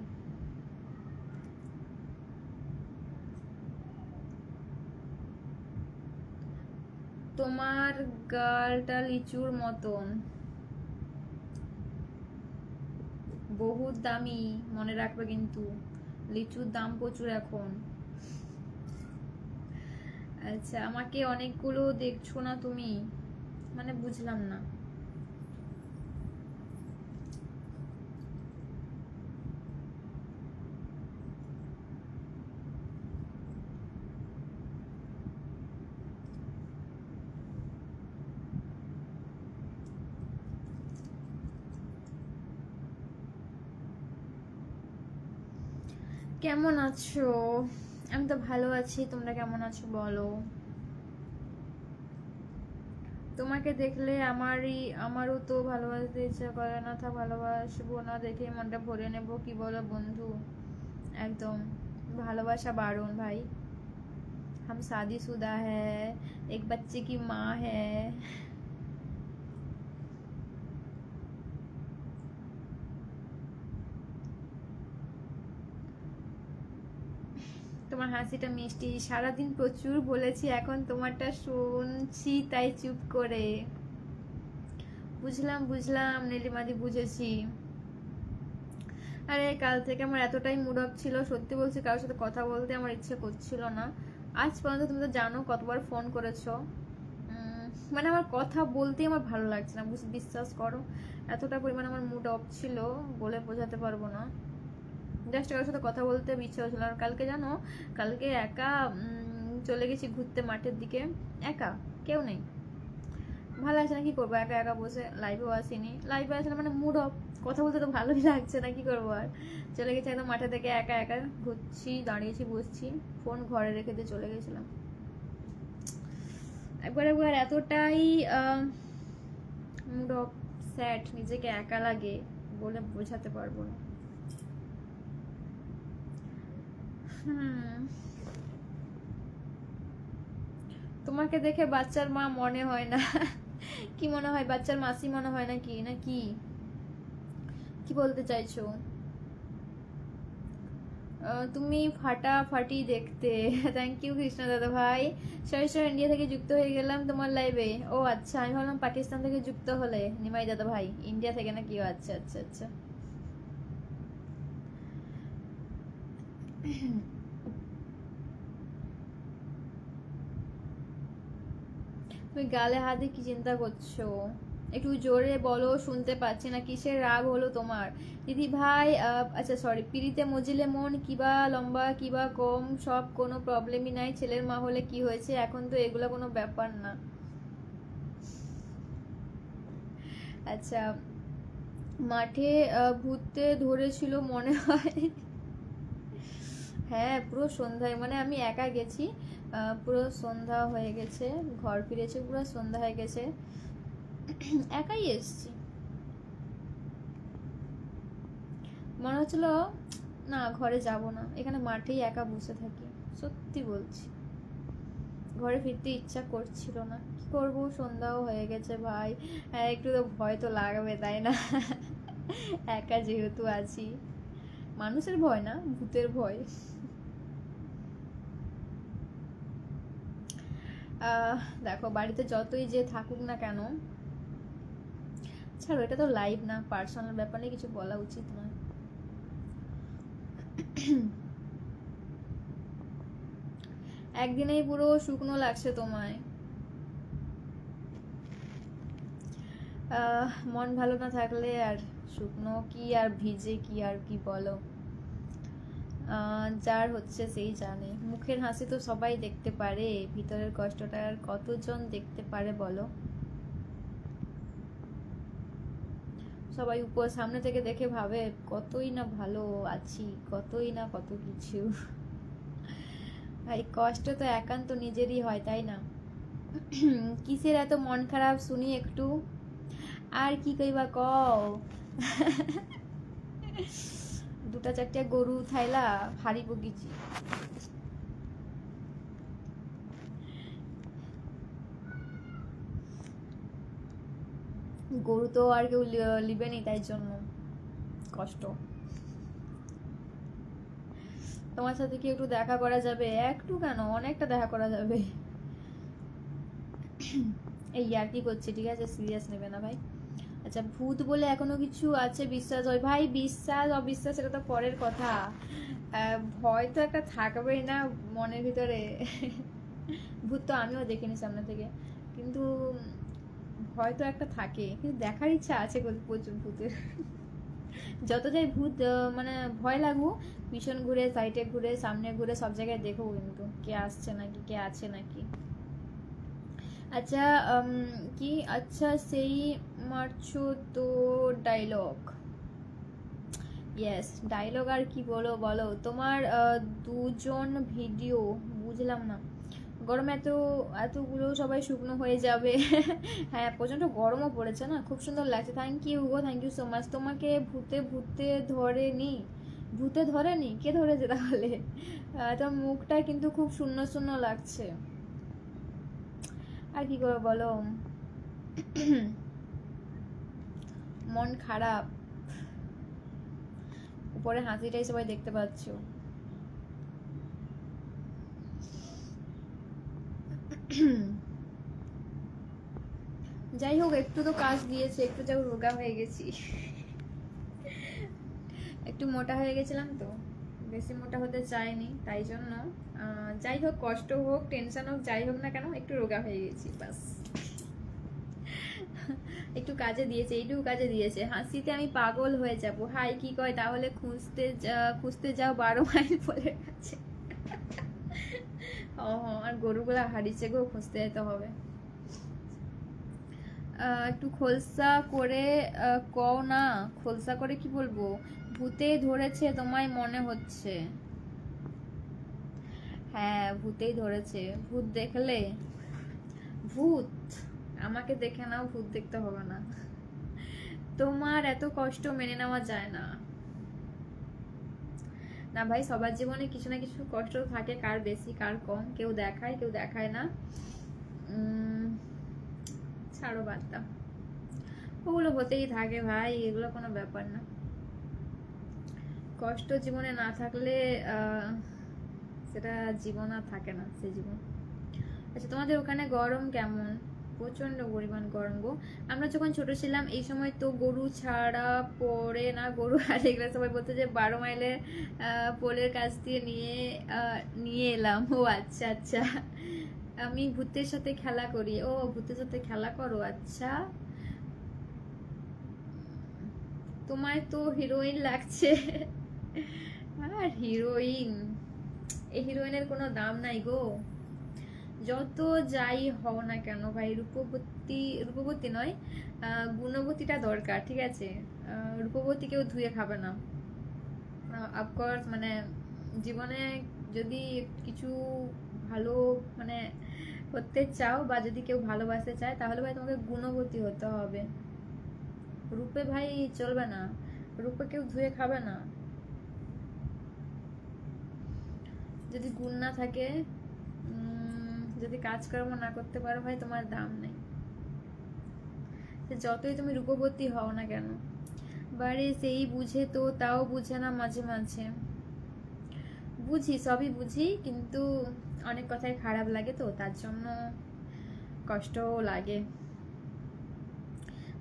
তোমার গালটা লিচুর মতন, বহুত দামি, মনে রাখবে কিন্তু, লিচুর দাম প্রচুর এখন। আচ্ছা, আমাকে অনেকগুলো দেখছো না তুমি, মানে বুঝলাম না। কেমন আছো? আমি তো ভালো আছি, তোমরা কেমন আছো বলো? তোমাকে দেখলে আমারও তো ভালোবাসতে ইচ্ছা করে না, তা ভালোবাসবো না দেখে মনটা ভরে নেব, কি বলো বন্ধু? একদম ভালোবাসা বারণ ভাই। हम शादीशुदा है, एक बच्चे की माँ है। তোমার হাসিটা মিষ্টি, সারাদিন প্রচুর বলেছি, এখন তোমারটা শুনছি তাই চুপ করে। বুঝলাম বুঝলাম নীলিমাদি, বুঝেছি। আরে কাল থেকে আমার এতটাই মুড অফ ছিল, সত্যি বলছি, কারোর সাথে কথা বলতে আমার ইচ্ছে করছিল না। আজ পর্যন্ত তুমি তো জানো কতবার ফোন করেছো, মানে আমার কথা বলতেই আমার ভালো লাগছে না, বিশ্বাস করো। এতটা পরিমাণ আমার মুড অফ ছিল, বলে বোঝাতে পারবো না। জাস্ট কারোর সাথে কথা বলতে ইচ্ছে হচ্ছিল। আর কালকে জানো, কালকে একা চলে গেছি ঘুরতে মাঠের দিকে, একা, কেউ নেই, ভালো লাগছে না, কি করবো একা একা বসে। লাইভেও আসিনি, লাইভে আসলে মানে মুড অফ, কথা বলতে তো ভালোই লাগছে না, কি করবো আর। চলে গেছি একদম মাঠে থেকে, একা একা ঘুরছি, দাঁড়িয়েছি, বসছি, ফোন ঘরে রেখে দিয়ে চলে গেছিলাম। একবার একবার এতটাই মুড অফ, স্যাড, নিজেকে একা লাগে, বলে বোঝাতে পারবো না। তোমাকে দেখে বাচ্চার মা মনে হয় না। কি মনে হয়, বাচ্চার মাসি মনে হয় নাকি, নাকি কি বলতে চাইছো? তুমি ফাটাফাটি দেখতে। থ্যাংক ইউ কৃষ্ণ দাদা ভাই। সরাসরি ইন্ডিয়া থেকে যুক্ত হয়ে গেলাম তোমার লাইভে। ও আচ্ছা, আমি ভাবলাম পাকিস্তান থেকে যুক্ত হলে। নিমাই দাদা ভাই ইন্ডিয়া থেকে নাকি? ও আচ্ছা আচ্ছা আচ্ছা। তুমি গালে হাতে কি চিন্তা করছো? একটু জোরে বলো, শুনতে পাচ্ছি না। কিসের রাগ হলো তোমার দিদি ভাই? আচ্ছা সরি। পিড়িতে মজিলে মন, কিবা লম্বা কিবা কম, সব কোনো প্রবলেমই নাই। ছেলের মা হলে কি হয়েছে, এখন তো এগুলো কোনো ব্যাপার না। আচ্ছা, মাঠে ভূতে ধরেছিল মনে হয়। হ্যাঁ, পুরো সন্ধ্যায়, মানে আমি একা গেছি, পুরো সন্ধ্যা হয়ে গেছে, ঘর ফিরেছে, পুরো সন্ধ্যা হয়ে গেছে, একাই এসছি। মনে হচ্ছিল না ঘরে যাব না, এখানে মাঠেই একা বসে থাকি, সত্যি বলছি। ঘরে ফিরতে ইচ্ছা করছিল না, কি করবো, সন্ধ্যাও হয়ে গেছে ভাই। একটু তো ভয় তো লাগবে তাই না? একা যেহেতু আছি। মানুষের ভয় না, ভূতের ভয়। দেখো, বাড়িতে যতই যে থাকুক না কেন, ছাড়ো, এটা তো লাইভ না, পার্সোনাল ব্যাপার নিয়ে কিছু বলা উচিত নয়। একদিনেই পুরো শুকনো লাগছে তোমায়। মন ভালো না থাকলে আর শুকনো কি আর ভিজে কি আর কি বলো, যার হচ্ছে সেই জানে। মুখের হাসি তো সবাই দেখতে পারে, ভিতরের কষ্টটা আর কতজন দেখতে পারে বলো? সবাই উপর সামনে থেকে দেখে ভাবে কতই না ভালো আছি, কতই না কত কিছু। ভাই কষ্ট তো একান্ত নিজেরই হয়, তাই না? কিসের এত মন খারাপ শুনি একটু, আর কি কইবা কও? দুটা চারটা গরু থাইলা হাড়ি বগিছি। গরু তো আর কেউ লিবেনি, তাই জন্য কষ্ট। তোমার সাথে কি একটু দেখা করা যাবে? একটু কেন, অনেকটা দেখা করা যাবে। এই আর কি করছি, ঠিক আছে, সিরিয়াস নেবে না ভাই। আচ্ছা, ভূত বলে এখনো কিছু আছে বিশ্বাস হয়? ভাই বিশ্বাস অবিশ্বাস এটা তো পরের কথা, ভয় তো একটা থাকবেই না মনের ভিতরে। ভূত তো আমিও দেখিনি সামনে থেকে, কিন্তু ভয় তো একটা থাকে, কিন্তু দেখার ইচ্ছা আছে প্রচুর ভূতের। যত যাই ভূত মানে ভয় লাগুক, পিছন ঘুরে, সাইডে ঘুরে, সামনে ঘুরে, সব জায়গায় দেখো কিন্তু কে আসছে নাকি, কে আছে নাকি। আচ্ছা, কি আচ্ছা সেই মারছো তো ডায়লগ। ইয়েস, ডায়লগ আর কি বলো বলো। তোমার দুজন ভিডিও, বুঝলাম না। গরমে এতগুলো সবাই শুকনো হয়ে যাবে। হ্যাঁ, প্রচণ্ড গরমও পড়েছে না, খুব সুন্দর লাগছে। থ্যাংক ইউ গো, থ্যাংক ইউ সো মাচ। তোমাকে ভূতে ভূতে ধরেনি? ভূতে ধরেনি? কে ধরেছে তাহলে? তোমার মুখটা কিন্তু খুব শূন্য শূন্য লাগছে। আর কি করে বলো, মন খারাপ। উপরে হাসিটাই সবাই দেখতে পাচ্ছ। যাই হোক, একটু তো কাজ দিয়েছে, একটু যাও রোগা হয়ে গেছি। একটু মোটা হয়ে গেছিলাম তো, বেশি মোটা হতে চাইনি, তাই জন্য যাই হোক, কষ্ট হোক, টেনশন হোক, যাই হোক না কেন, একটু রোগা হয়ে গেছি বাস। একটু কাজে দিয়েছে, এইটুকু কাজে দিয়েছে। হাসিতে আমি পাগল হয়ে যাব। হাই কি কয় তাহলে, খুঁজতে যাও 12 মাইল পোলের কাছে। ও আর গরুগুলা হারিয়েছে গো, খুঁজতে যেতে হবে। একটু খোলসা করে কও না। খোলসা করে কি বলবো? ভূতেই ধরেছে তোমায় মনে হচ্ছে। হ্যাঁ, ভূতেই ধরেছে। ভূত দেখলে? ভূত? আমাকে দেখে নাও, ভূত দেখতে হবে না। তোমার এত কষ্ট মেনে নেওয়া যায় না। না ভাই, সবার জীবনে কিছু না কিছু কষ্ট থাকে, কার বেশি কার কম, কেউ দেখায় কেউ দেখায় না। ছাড়ো, বাদ দাও, ওগুলো হতেই থাকে ভাই, এগুলো কোনো ব্যাপার না। কষ্ট জীবনে না থাকলে সেটা জীবন আর থাকে না, সে জীবন। আচ্ছা, তোমাদের ওখানে গরম কেমন? প্রচন্ড পরিমাণ গরম গো। আমরা যখন ছোট ছিলাম এই সময় তো গরু ছাড়া পড়ে না, গরু আর এগুলো সবাই বলতো যে 12 মাইলের পোলের কাছ দিয়ে নিয়ে এলাম। ও আচ্ছা আচ্ছা, আমি ভূতের সাথে খেলা করি। ও, ভূতের সাথে খেলা করো, আচ্ছা। তোমায় তো হিরোইন লাগছে। আর হিরোইন, এই হিরোইনের কোনো দাম নাই গো। যত যাই হও না কেন ভাই, রূপবতী নয়, গুণবতীটা দরকার, ঠিক আছে? রূপবতী কেউ ধুয়ে খাবে না। অফকোর্স, মানে জীবনে যদি কিছু ভালো মানে করতে চাও, বা যদি কেউ ভালোবাসতে চায়, তাহলে ভাই তোমাকে গুণবতী হতে হবে। রূপে ভাই চলবে না, রূপে কেউ ধুয়ে খাবে না। যদি গুণ না থাকে, যদি কাজকর্ম না করতে পারো ভাই, তোমার দাম নেই। যতই তুমি রূপবতী হও না কেন। বাড়ি সেই বুঝে তো তাও বুঝে না মাঝে মাঝে। বুঝি, সবই বুঝি, কিন্তু অনেক কথাই খারাপ লাগে, তো তার জন্য কষ্টও লাগে।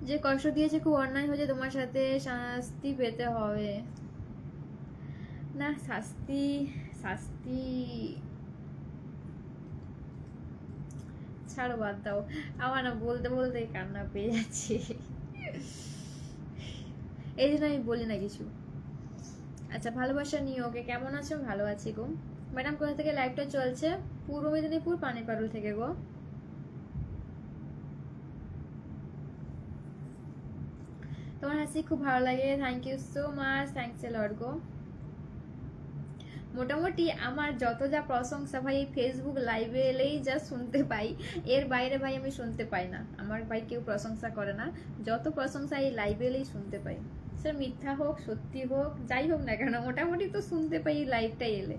যে কষ্ট দিয়েছে খুব অন্যায় হয়েছে, তোমার সাথে শাস্তি পেতে হবে। না, শাস্তি শাস্তি ছাড়ো, বাদ দাও। আমার না বলতে বলতে কান্না পেয়ে যাচ্ছে, এই জন্য আমি বলি না কিছু। আচ্ছা, ভালোবাসা নিয়ে ওকে, কেমন আছো? ভালো আছি গো। ম্যাডাম কোথা থেকে লাইভটা চলছে? পূর্ব মেদিনীপুর, পানিপাড়ুল থেকে গো। তোমার হাসি খুব ভালো লাগে, thank you so much, thanks a lot গো। মোটামুটি আমার যত যা প্রশংসা ভাই, এই ফেসবুক লাইভে এলেই যা শুনতে পাই, এর বাইরে ভাই আমি শুনতে পাই না। আমার ভাই কেউ প্রশংসা করে না, যত প্রশংসা এই লাইভে এলেই শুনতে পাই। সে মিথ্যা হোক সত্যি হোক, যাই হোক না কেন, মোটামুটি তো শুনতে পাই এই লাইভটাই এলে।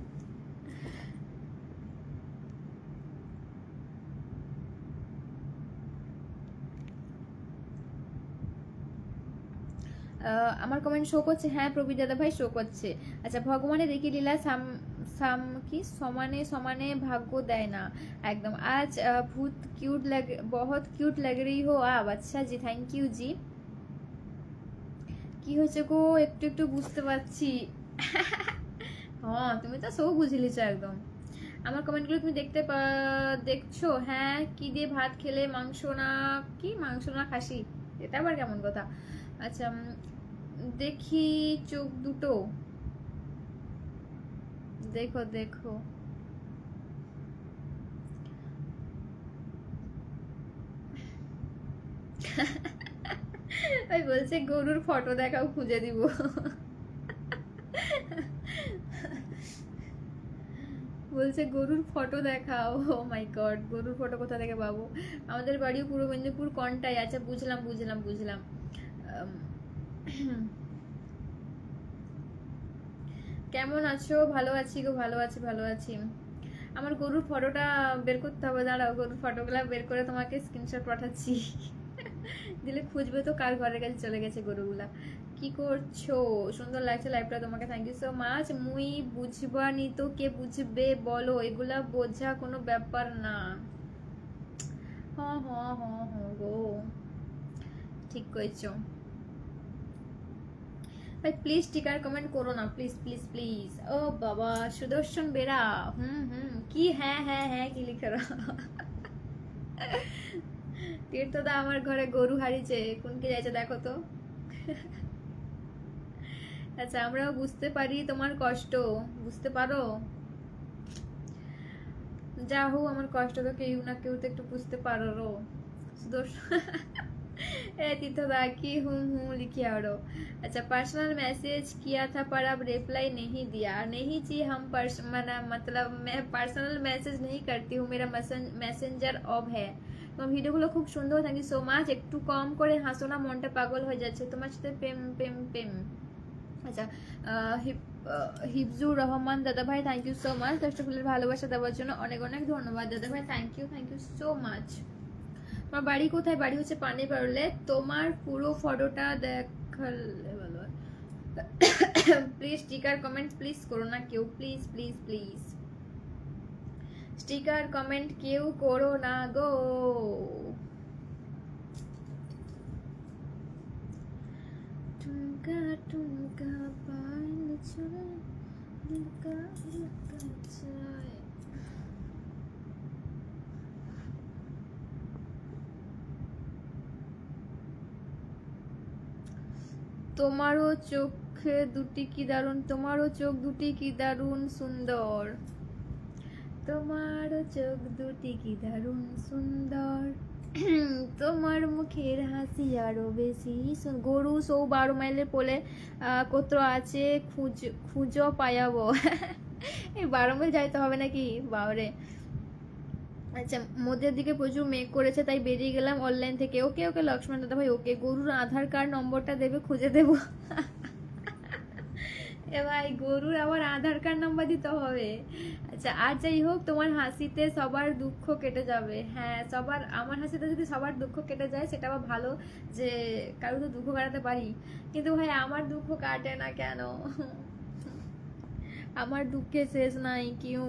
আমার কমেন্ট শো করছে? হ্যাঁ প্রবীর দাদা ভাই, শো করছে। আচ্ছা, ভগবানের দেখি লীলা কি সমানে সমানে ভাগ্য দেয় না একদম। আজ ভূত কিউট লাগে, বহুত কিউট লাগ রही हो आप। আচ্ছা জি, থ্যাংক ইউ জি। কি হয়েছে গো, একটু একটু বুঝতে পারছি। হ্যাঁ, তুমি তো সব বুঝলিছ একদম। আমার কমেন্টগুলো তুমি দেখছো? হ্যাঁ, কি দিয়ে ভাত খেলে? মাংস না? কি মাংস না খাসি? এটা আবার কেমন কথা? আচ্ছা, দেখি চোখ দুটো, দেখো দেখো। ওই বলছে গরুর ফটো দেখাও, খুঁজে দিব। বলছে গরুর ফটো দেখাও। ও মাই গড, গরুর ফটো কোথা থেকে পাবো? আমাদের বাড়িও পূর্ব মেদিনীপুর কোনটায়? আচ্ছা বুঝলাম বুঝলাম বুঝলাম। আম, কেমন আছো? ভালো আছি গো, ভালো আছি ভালো আছি। আমার গরুর ফটোটা বের করতে হবে, দাঁড়াও, গরুর ফটোগুলা বের করে তোমাকে স্ক্রিনশট পাঠাচ্ছি। দিলে খুঁজবে তো কার ঘরের কাছে চলে গেছে গরুগুলা। কি করছো? সুন্দর লাগছে লাইভটা, তোমাকে থ্যাংক ইউ সো মাচ। মুই বুঝবা নি তো কে বুঝবে বলো, এগুলা বোঝা কোনো ব্যাপার না। হ্যাঁ হ্যাঁ হ্যাঁ হ্যাঁ গো, ঠিক কইছো ভাই। প্লিজ টিকার কমেন্ট করো না, প্লিজ প্লিজ প্লিজ। ও বাবা, সুদর্শন বেরা। কি হ্যাঁ হ্যাঁ হ্যাঁ কি লিখে তীর্থদা আমার ঘরে গরু হারিয়েছে, কোনকে যাইছে দেখো তো। আচ্ছা, আমরাও বুঝতে পারি তোমার কষ্ট, বুঝতে পারো। যা হোক, আমার কষ্ট তো কেউ না কেউ তো একটু বুঝতে পারো। সুদর্শন ए तीर्थदा की हूँ लिखिए और अच्छा, पर्सनल मैसेज किया था पर अब रिप्लाई नहीं दिया। नहीं जी, हम मतलब मैं पर्सनल मैसेज नहीं करती हूँ, मेरा मैसेंजर ऑफ है। তোমার ভিডিওগুলো খুব সুন্দর, থ্যাংক ইউ সো মাচ। একটু কম করে হাসো না, মনটা পাগল হয়ে যাচ্ছে তোমার সাথে প্রেম প্রেম প্রেম। আচ্ছা, হিফজুর রহমান দাদা ভাই, থ্যাংক ইউ সো মাচ। দশটা ফুলের ভালোবাসা দেওয়ার জন্য অনেক অনেক ধন্যবাদ দাদা ভাই, থ্যাংক ইউ সো মাচ। তোমার বাড়ি কোথায়? বাড়ি হচ্ছে পানি পারলে। তোমার পুরো ফটোটা দেখালে ভালো হয়। প্লিজ স্টিকার কমেন্ট প্লিজ করো না কেউ, please please please sticker comment কেউ করো না গো। টুনকা টুনকা পাইল চলে দিলকা দিলকা চায়। তোমারও চোখে দুটি কি দারুণ, তোমারও চোখ দুটি কি দারুণ সুন্দর, তোমারও চোখ দুটি কি দারুণ সুন্দর, তোমার মুখের হাসি আরো বেশি। গরু সৌ 12 মাইলের পোলে কোত্র আছে খুঁজো পায়াবো। এই 12 মাইল যাইতে হবে নাকি বাবরে। আচ্ছা, মধ্যের দিকে প্রচুর মেঘ করেছে তাই বেরিয়ে গেলাম অনলাইন থেকে। ওকে ওকে লক্ষ্মণ দাদা ভাই, ওকে। গরুর আধার কার্ড নম্বরটা দেবে, খুঁজে দেবো। এ ভাই, গরুর আবার আধার কার্ড নাম্বার দিতে হবে? আচ্ছা, আর যাই হোক, তোমার হাসিতে সবার দুঃখ কেটে যাবে। হ্যাঁ, সবার, আমার হাসিতে যদি সবার দুঃখ কেটে যায় সেটা আবার ভালো, যে কারো তো দুঃখ কাটাতে পারি। কিন্তু ভাই, আমার দুঃখ কাটে না কেন? আমার দুঃখে শেষ নাই কিউ।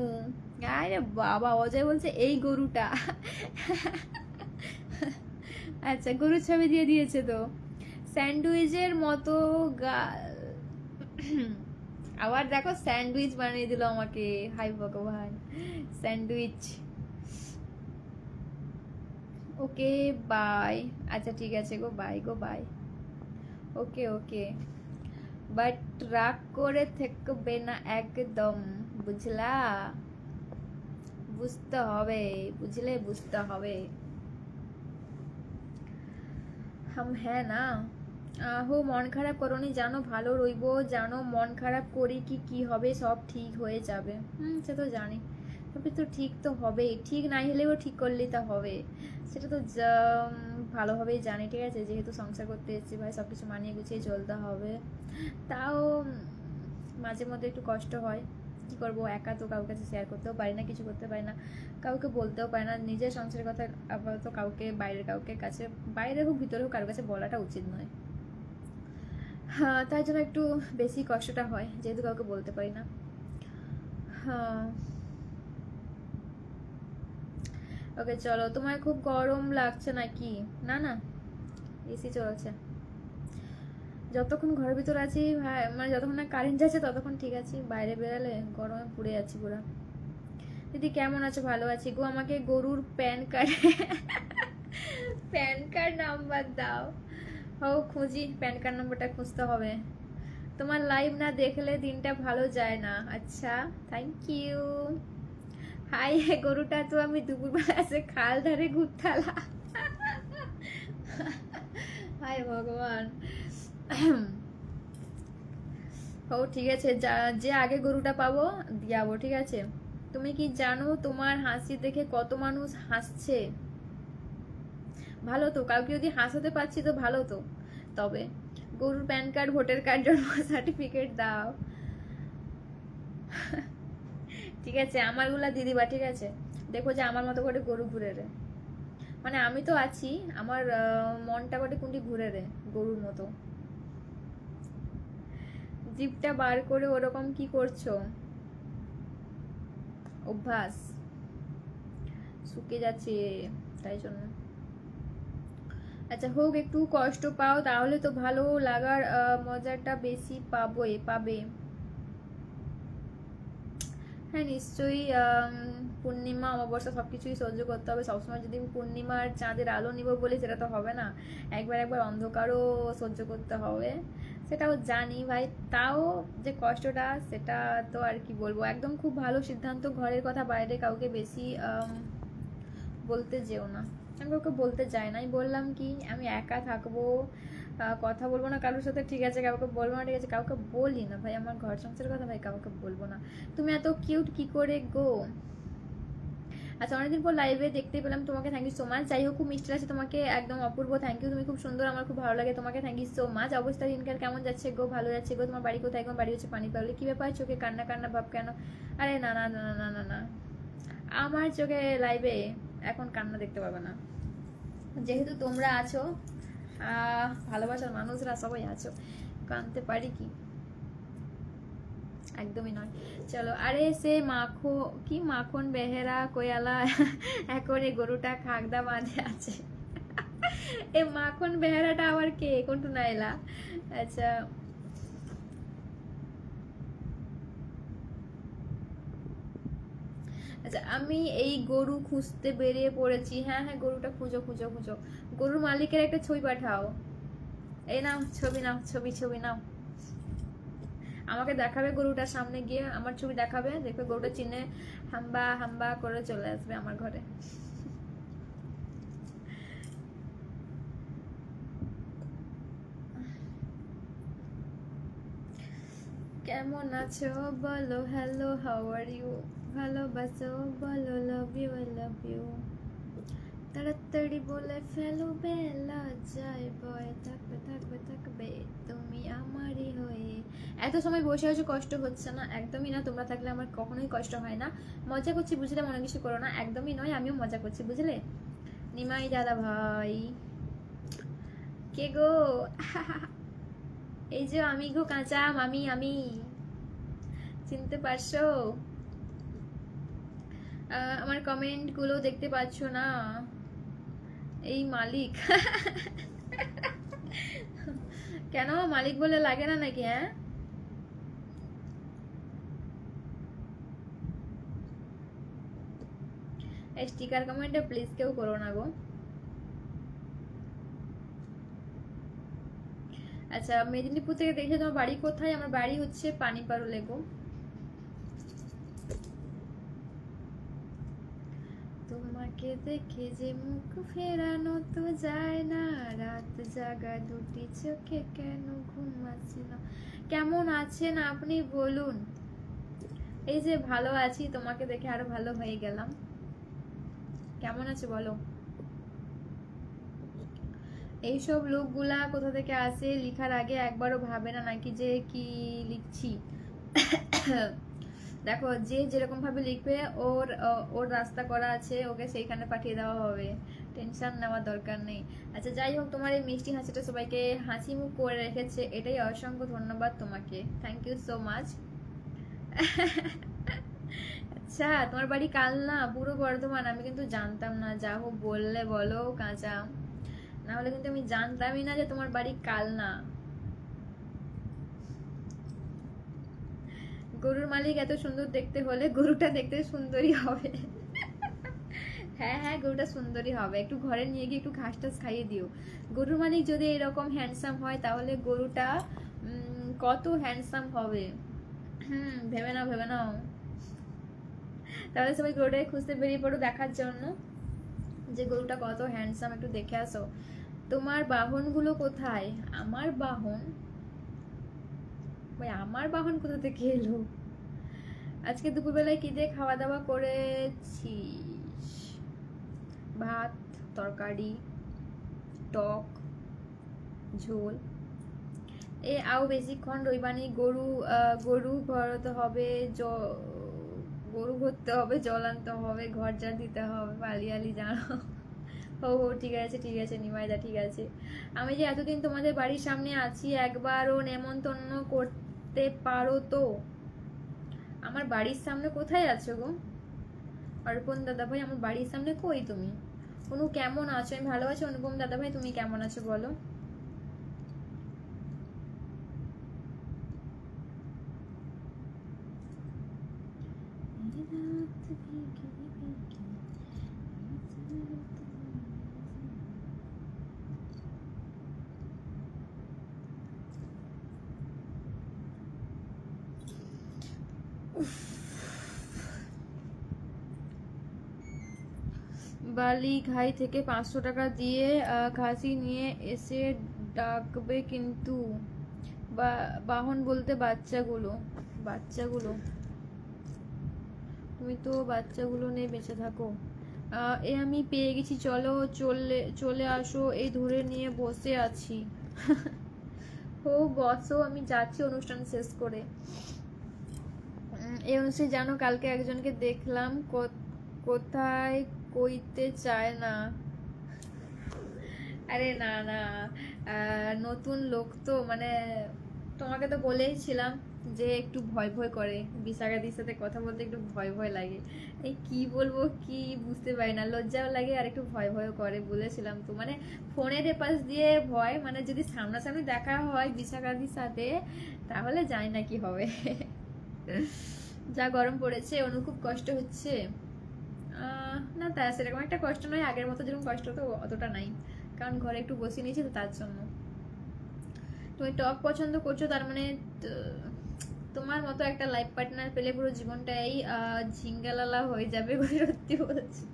আরে বাবা, অজয় বলছে এই গরুটা। আচ্ছা, গরুর ছবি দিয়ে দিয়েছে তো। স্যান্ডউইচের মতো গাল। আবার দেখো, স্যান্ডউইচ বানিয়ে দিল আমাকে। হাই ভগবান, স্যান্ডউইচ। Okay bye. আচ্ছা ঠিক আছে গো, বাই গো, বাই। ওকে ওকে, বাট রাগ করে থাকবে না একদম, বুঝলা? বুঝতে হবে, বুঝলে বুঝতে হবে। হাম হ্যাঁ না। হো, মন খারাপ করোনি, জানো ভালো রইবো, জানো মন খারাপ করি কি হবে, সব ঠিক হয়ে যাবে। সে তো জানি, তবে তো ঠিক তো হবেই, ঠিক নাই হলেও ঠিক করলেই তা হবে, সেটা তো ভালোভাবেই জানি। ঠিক আছে, যেহেতু সংসার করতে এসেছি ভাই, সব কিছু মানিয়ে গুছিয়ে চলতে হবে। তাও মাঝে মধ্যে একটু কষ্ট হয়, কি করবো, একা তো কাউকে কাছে শেয়ার করতেও পারি না, কিছু করতে পারি না, কাউকে বলতেও পারি না নিজের সংসারের কথা। আপাতত কাউকে, বাইরের কাউকে কাছে, বাইরে হোক ভিতরে হোক, কারোর কাছে বলাটা উচিত নয়। হ্যাঁ, তাই জন্য একটু বেশি কষ্টটা হয়, যেহেতু কাউকে বলতে পারি না। হ্যাঁ, ওকে চলো। তোমার খুব গরম লাগছে নাকি? না না, এসি চলছে। যতক্ষণ ঘরের ভিতরে আছি ভাই, মানে যতক্ষণ না কারেন্ট যাচ্ছে ততক্ষণ ঠিক আছে, বাইরে বেরালে গরমে পুড়ে যাচ্ছি পুরো। দিদি কেমন আছো? ভালো আছি গো। আমাকে গরুর pan card pan card number দাও। ও খুঁজি, প্যান কার্ড নাম্বারটা খুঁজতে হবে। তোমার লাইভ না দেখলে দিনটা ভালো যায় না। আচ্ছা, থ্যাংক ইউ। হাই, গরুটা তো আমি দুপুরবেলা আছে খাল ধারে ঘুরতালা। হাই ভগবান। ও ঠিক আছে, যে আগে গরুটা পাবো দিয়াবো, ঠিক আছে। তুমি কি জানো তোমার হাসি দেখে কত মানুষ হাসছে? ভালো তো, কাউকে যদি হাসাতে পারছি তো ভালো তো। তবে গরুর প্যান কার্ড, ভোটার কার্ড, জন্ম সার্টিফিকেট দাও। ঠিক আছে, আমারগুলা দিদিবা, ঠিক আছে? দেখো যে আমার মতো করে গরু ঘুরে রে, মানে আমি তো আছি, আমার মনটা করে কোনটি ঘুরে রে গরুর মতো। জিপটা বার করে ওরকম কি করছো? অভ্যাস, শুকে যাচ্ছে তাই জন্য। আচ্ছা হোক, একটু কষ্ট পাও তাহলে তো ভালো লাগার মজাটা বেশি পাবে। হ্যাঁ নিশ্চয়ই। পূর্ণিমা অমাবস্যা সবকিছুই সহ্য করতে হবে। সবসময় যদি আমি পূর্ণিমার চাঁদের আলো নিব বলি সেটা তো হবে না। একবার একবার অন্ধকারও সহ্য করতে হবে, সেটাও জানি ভাই। তাও যে কষ্টটা, সেটা তো আর কি বলবো। একদম খুব ভালো সিদ্ধান্ত, ঘরের কথা বাইরে কাউকে বেশি বলতে যেও না। আমি কাউকে বলতে চাই না। আমি বললাম কি, আমি একা থাকবো, কথা বলবো না কারোর সাথে, ঠিক আছে? কাউকে বলবো না, ঠিক আছে? কাউকে বলি না ভাই, আমার ঘর সংসারের কথা ভাই কাউকে বলবো না। তুমি এত কিউট কি করে গো? আচ্ছা, অনেকদিন পর লাইভে দেখতে পেলাম তোমাকে, থ্যাংক ইউ সো মাচ। যাই হোক, খুব মিষ্টি আছে তোমাকে, একদম অপূর্ব, থ্যাংক ইউ। তুমি খুব সুন্দর, আমার খুব ভালো লাগে তোমাকে, থ্যাংক ইউ সো মাচ। অবস্থা দিনকাল কেমন যাচ্ছে গো? ভালো যাচ্ছে গো। তোমার বাড়ি কোথায়? এখন বাড়ি হচ্ছে পানিপাড়লে। কি ব্যাপার, চোখে কান্না কান্না ভাব কেন? আরে না না না না না না, আমার চোখে লাইভে এখন কান্না দেখতে পাবে না, যেহেতু তোমরা আছো, ভালোবাসার মানুষরা সবাই আছো, কানতে পারি কি? একদমই নয়। চলো, আরে সে মাখন বেহেরা কোয়ালা এখন এই গরুটা খাগদা বাঁধে আছে। এই মাখন বেহেরাটা আবার কে? কোনটু নাইলা? আচ্ছা, আচ্ছা আমি এই গরু খুঁজতে বেরিয়ে পড়েছি। হ্যাঁ হ্যাঁ, গরুটা খুঁজো খুঁজো খুঁজো। গরুর মালিকের একটা ছবি পাঠাও। এই নাও ছবি, নাও ছবি, ছবি নাও। আমাকে দেখাবে গরুটার সামনে গিয়ে, আমার ছবি দেখাবে, দেখবে গরুটা চিনে হাম্বা হাম্বা করে চলে আসবে আমার ঘরে। কেমন আছো বলো, হ্যালো, হাউ আর ইউ? ভালোবাসো বলো, love you, I love you. তাড়াতাড়ি বলে ফেলো, বেলা যায় বয়, থাকবে থাকবে থাকবে তুমি আমারই হয়ে। এত সময় বসে বসে কষ্ট হচ্ছে না? একদমই না। তোমরা থাকলে আমার কখনোই কষ্ট হয় না। মজা করছি বুঝলে, মনে কিছু করো না। একদমই নয়, আমিও মজা করছি বুঝলে। নিমাই দাদা ভাই, কে গো? এই যে আমি গো, কাঁচা মামি আমি, চিনতে পারছো? আমার কমেন্ট গুলো দেখতে পাচ্ছ না? এই মালিক। কেন মালিক বলে লাগে না নাকি? হ্যাঁ, স্টিকার কমেন্টে প্লিজ কেউ করো না গো। আচ্ছা, মেদিনীপুর থেকে দেখে তোমার বাড়ি কোথায়? আমার বাড়ি হচ্ছে পানিপাড়ুলে গো। তোমাকে দেখে যে মুখ ফেরানো তো যায় না, রাত জাগা দুটি চোখে কেন ঘুম আসছে না? কেমন আছেন আপনি বলুন? এই যে ভালো আছি, তোমাকে দেখে আরো ভালো হয়ে গেলাম। কেমন আছে বলো? এইসব লোকগুলা কোথা থেকে আসে? লিখার আগে একবারও ভাবে না নাকি যে কি লিখছি? দেখো, যে যেরকম ভাবে লিখবে, ওর ওর রাস্তা করা আছে, ওকে সেইখানে পাঠিয়ে দেওয়া হবে, টেনশন নেওয়ার দরকার নেই। আচ্ছা যাই হোক, তোমার এই মিষ্টি হাসিটা সবাইকে হাসি মুখ করে রেখেছে, এটাই অসংখ্য ধন্যবাদ তোমাকে, থ্যাংক ইউ সো মাচ। আচ্ছা, তোমার বাড়ি কালনা, পূর্ব বর্ধমান? আমি কিন্তু জানতাম না, যা হোক বললে বলো কাঁচা, না হলে কিন্তু আমি জানতামই না যে তোমার বাড়ি কালনা। গরুর মালিক এত সুন্দর দেখতে হলে গরুটা দেখতে সুন্দরই হবে। হ্যাঁ হ্যাঁ, গরুটা সুন্দরই হবে। একটু ঘরে নিয়ে গিয়ে একটু ঘাস টাস খাইয়ে দিও। গরুর মালিক যদি এরকম হ্যান্ডসাম হয় তাহলে গরুটা কত হ্যান্ডসাম হবে। ভেবে নাও, ভেবে নাও। তাহলে সবাই গরুটাকে খুঁজতে বেরিয়ে পড়ো দেখার জন্য যে গরুটা কত হ্যান্ডসাম, একটু দেখে আসো। তোমার বাহনগুলো কোথায়? আমার বাহন? ভাই আমার বাহন কোথা থেকে এলো? আজকে দুপুরবেলায় কি দিয়ে খাওয়া দাওয়া করেছিস? ভাত, তরকারি, টক, ঝোল। এ আও বেশিক্ষণ রইবানি, গরু ভরতে হবে, গরু ভরতে হবে, জল আনতে হবে, ঘর ঝাড় দিতে হবে, পালিয়ালি জানো। ও ঠিক আছে ঠিক আছে নিমাইদা, ঠিক আছে। আমি যে এতদিন তোমাদের বাড়ির সামনে আছি, একবারও নেমন্তন্ন করতে পারো তো? আমার বাড়ির সামনে কোথায় আছো গো অর্পণ দাদা ভাই? আমার বাড়ির সামনে কই তুমি? অনু কেমন আছো? আমি ভালো আছি। অনুপম দাদা ভাই তুমি কেমন আছো বলো? বালিঘাই থেকে 500 টাকা দিয়ে খাসি নিয়ে এসে ডাকবে কিন্তু। বাহন বলতে বাচ্চাগুলো। তুমি তো বাচ্চাগুলো নিয়ে বেঁচে থাকো। এ আমি পেয়ে গেছি, চলো চলে আসো, এই ধরে নিয়ে বসে আছি। ও বসো, আমি যাচ্ছি অনুষ্ঠান শেষ করে। এই অনুষ্ঠানে জানো কালকে একজনকে দেখলাম, কোথায় কইতে চায় না। আরে না না, নতুন লোক তো, মানে তোমাকে তো বলেইছিলাম যে একটু ভয় ভয় করে, বিশাখাদির সাথে কথা বলতে একটু ভয় ভয় লাগে। এই কি বলবো কি বুঝতে পারি না, লজ্জাও লাগে আর একটু ভয় ভয় করে, বলেছিলাম তো। মানে ফোনের এপাশ দিয়ে ভয়, মানে যদি সামনাসামনি দেখা হয় বিশাখাদির সাথে তাহলে জানি না কি হবে। যা গরম পড়েছে, অনু খুব কষ্ট হচ্ছে। না তা সেরকম একটা কষ্ট নয়, আগের মতো যেরকম কষ্ট তো অতটা নাই, কারণ ঘরে একটু বসিয়ে নিয়েছি তো তার জন্য। তুমি টক পছন্দ করছো, তার মানে তোমার মতো একটা লাইফ পার্টনার পেলে পুরো জীবনটাই ঝিঙ্গালালা হয়ে যাবে। সত্যি বলছি,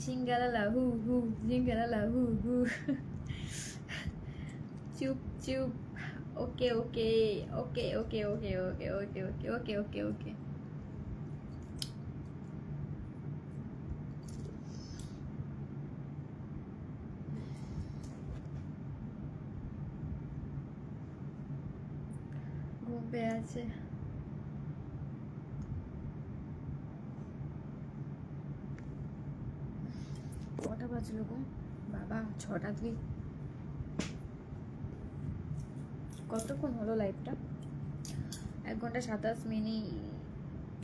ঝিঙ্গালালা হু হু, ঝিঙ্গালালা হু হু। চুপ চুপ। ওকে ওকে ওকে ওকে ওকে ওকে ওকে ওকে ওকে ওকে ওকে। ঘুম পেয়ে আছে। কটা বাজলো গো বাবা? 6টা 2। কতক্ষণ হলো লাইভটা? 1 ঘন্টা 27 মিনিট।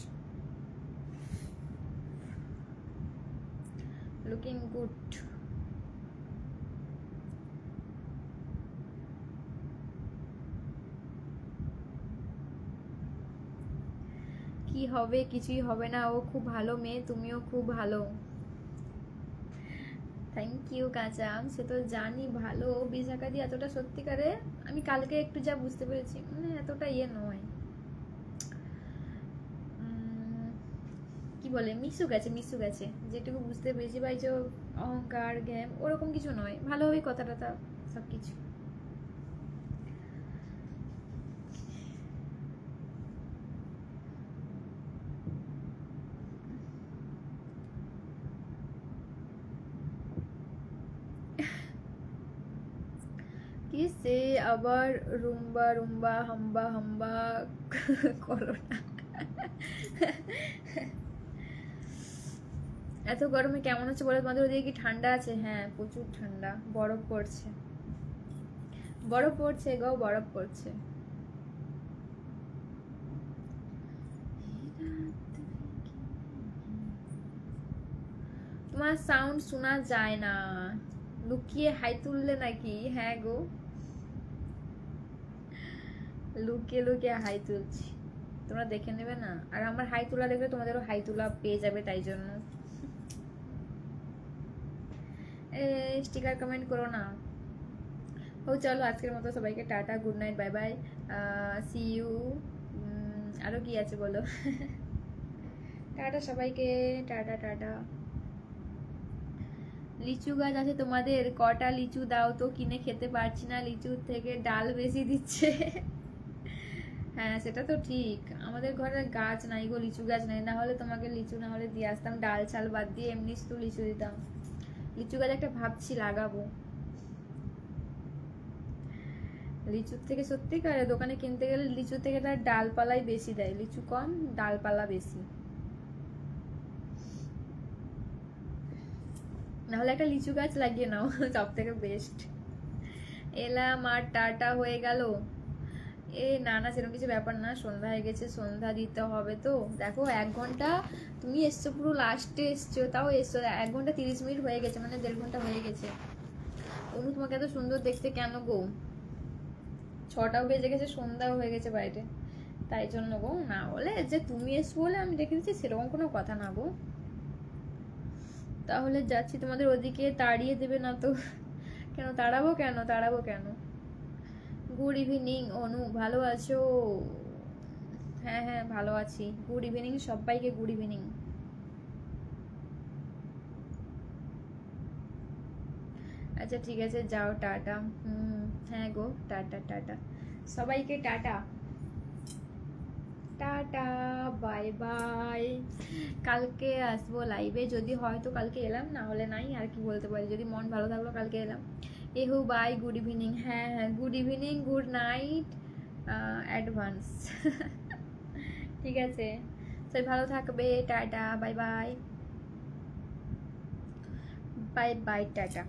Looking good. কি হবে? কিছুই হবে না, ও খুব ভালো মেয়ে, তুমিও খুব ভালো। থ্যাংক ইউ কাঁচা, সে তো জানি ভালো। বিশাখাদি এতটা সত্যিকারে আমি কালকে একটু যা বুঝতে পেরেছি, মানে এতটা ইয়ে নয়, কি বলে মিশু গেছে যেটুকু বুঝতে পেরেছি। ভাই যে অহংকার জ্ঞান ওরকম কিছু নয়, ভালোভাবেই কথা টথা সব কিছু। কিসে আবার রুম্বা রুম্বা হাম্বা হাম্বা করো না। এত গরমে কেমন হচ্ছে বলো? তোমাদের ওদিকে কি ঠান্ডা আছে? হ্যাঁ প্রচুর ঠান্ডা, বরফ পড়ছে, বরফ পড়ছে গো, বরফ পড়ছে। তোমার সাউন্ড শোনা যায় না, লুকিয়ে হাই তুললে নাকি? হ্যাঁ গো, লুকিয়ে লুকিয়ে হাই তুলছি, তোমরা দেখে নেবে না। আর আমার হাই তোলা দেখলে তোমাদেরও হাই তোলা পেয়ে যাবে, তাই জন্য। স্টিকার কমেন্ট করো না। ও চলো আজকের মতো সবাইকে tata, good night, bye bye, see you. আরো কি আছে বলো? টাটা সবাইকে, টাটা টাটা। লিচু গাছ আছে তোমাদের? কটা লিচু দাও তো, কিনে খেতে পারছি না, লিচুর থেকে ডাল বেশি দিচ্ছে। হ্যাঁ সেটা তো ঠিক, আমাদের ঘরে গাছ নাই গো, লিচু গাছ নাই, না হলে তোমাকে লিচু না হলে দিয়ে আসতাম, ডাল চাল বাদ দিয়ে এমনি তো লিচু দিতাম। লিচু গাছ একটা ভাবছি লাগাবো। লিচুর থেকে সত্যিকার দোকানে কিনতে গেলে লিচু থেকে তার ডালপালাই বেশি দেয়, লিচু কম ডালপালা বেশি। নাহলে একটা লিচু গাছ লাগিয়ে নাও, সব থেকে বেস্ট। এলাম আর টাটা হয়ে গেল। এ না না, সেরকম কিছু ব্যাপার না, সন্ধ্যা হয়ে গেছে, সন্ধ্যা দিতে হবে তো। দেখো 1 ঘন্টা তুমি এসছো, পুরো লাস্টে এসছো, তাও এসছো 1 ঘন্টা 30 মিনিট হয়ে গেছে, মানে 1.5 ঘন্টা হয়ে গেছে। অনু তোমাকে এত সুন্দর দেখতে কেন গো? 6টাও বেজে গেছে, সন্ধ্যাও হয়ে গেছে বাইরে, তাই জন্য গো। না বলে যে তুমি এসছো বলে আমি দেখে দিচ্ছি সেরকম কোনো কথা না গো। তাহলে যাচ্ছি তোমাদের ওদিকে, তাড়িয়ে দেবে না তো? কেন তাড়াবো, কেন তাড়াবো কেন? গুড ইভিনিং অনু, ভালো আছো? হ্যাঁ হ্যাঁ ভালো আছি, গুড ইভিনিং সবাইকে, গুড ইভিনিং। আচ্ছা ঠিক আছে যাও, টাটা। হ্যাঁ গো, টাটা টাটা সবাইকে, টাটা টাটা, বাই বাই। কালকে আসবো লাইভে, যদি হয় তো কালকে এলাম, না হলে নাই, আর কি বলতে পারি, যদি মন ভালো থাকলো কালকে এলাম। এহু বাই, গুড ইভিনিং। হ্যাঁ হ্যাঁ good evening, good night advance. ঠিক আছে, সবাই ভালো থাকবে, tata, bye bye, bye bye, tata.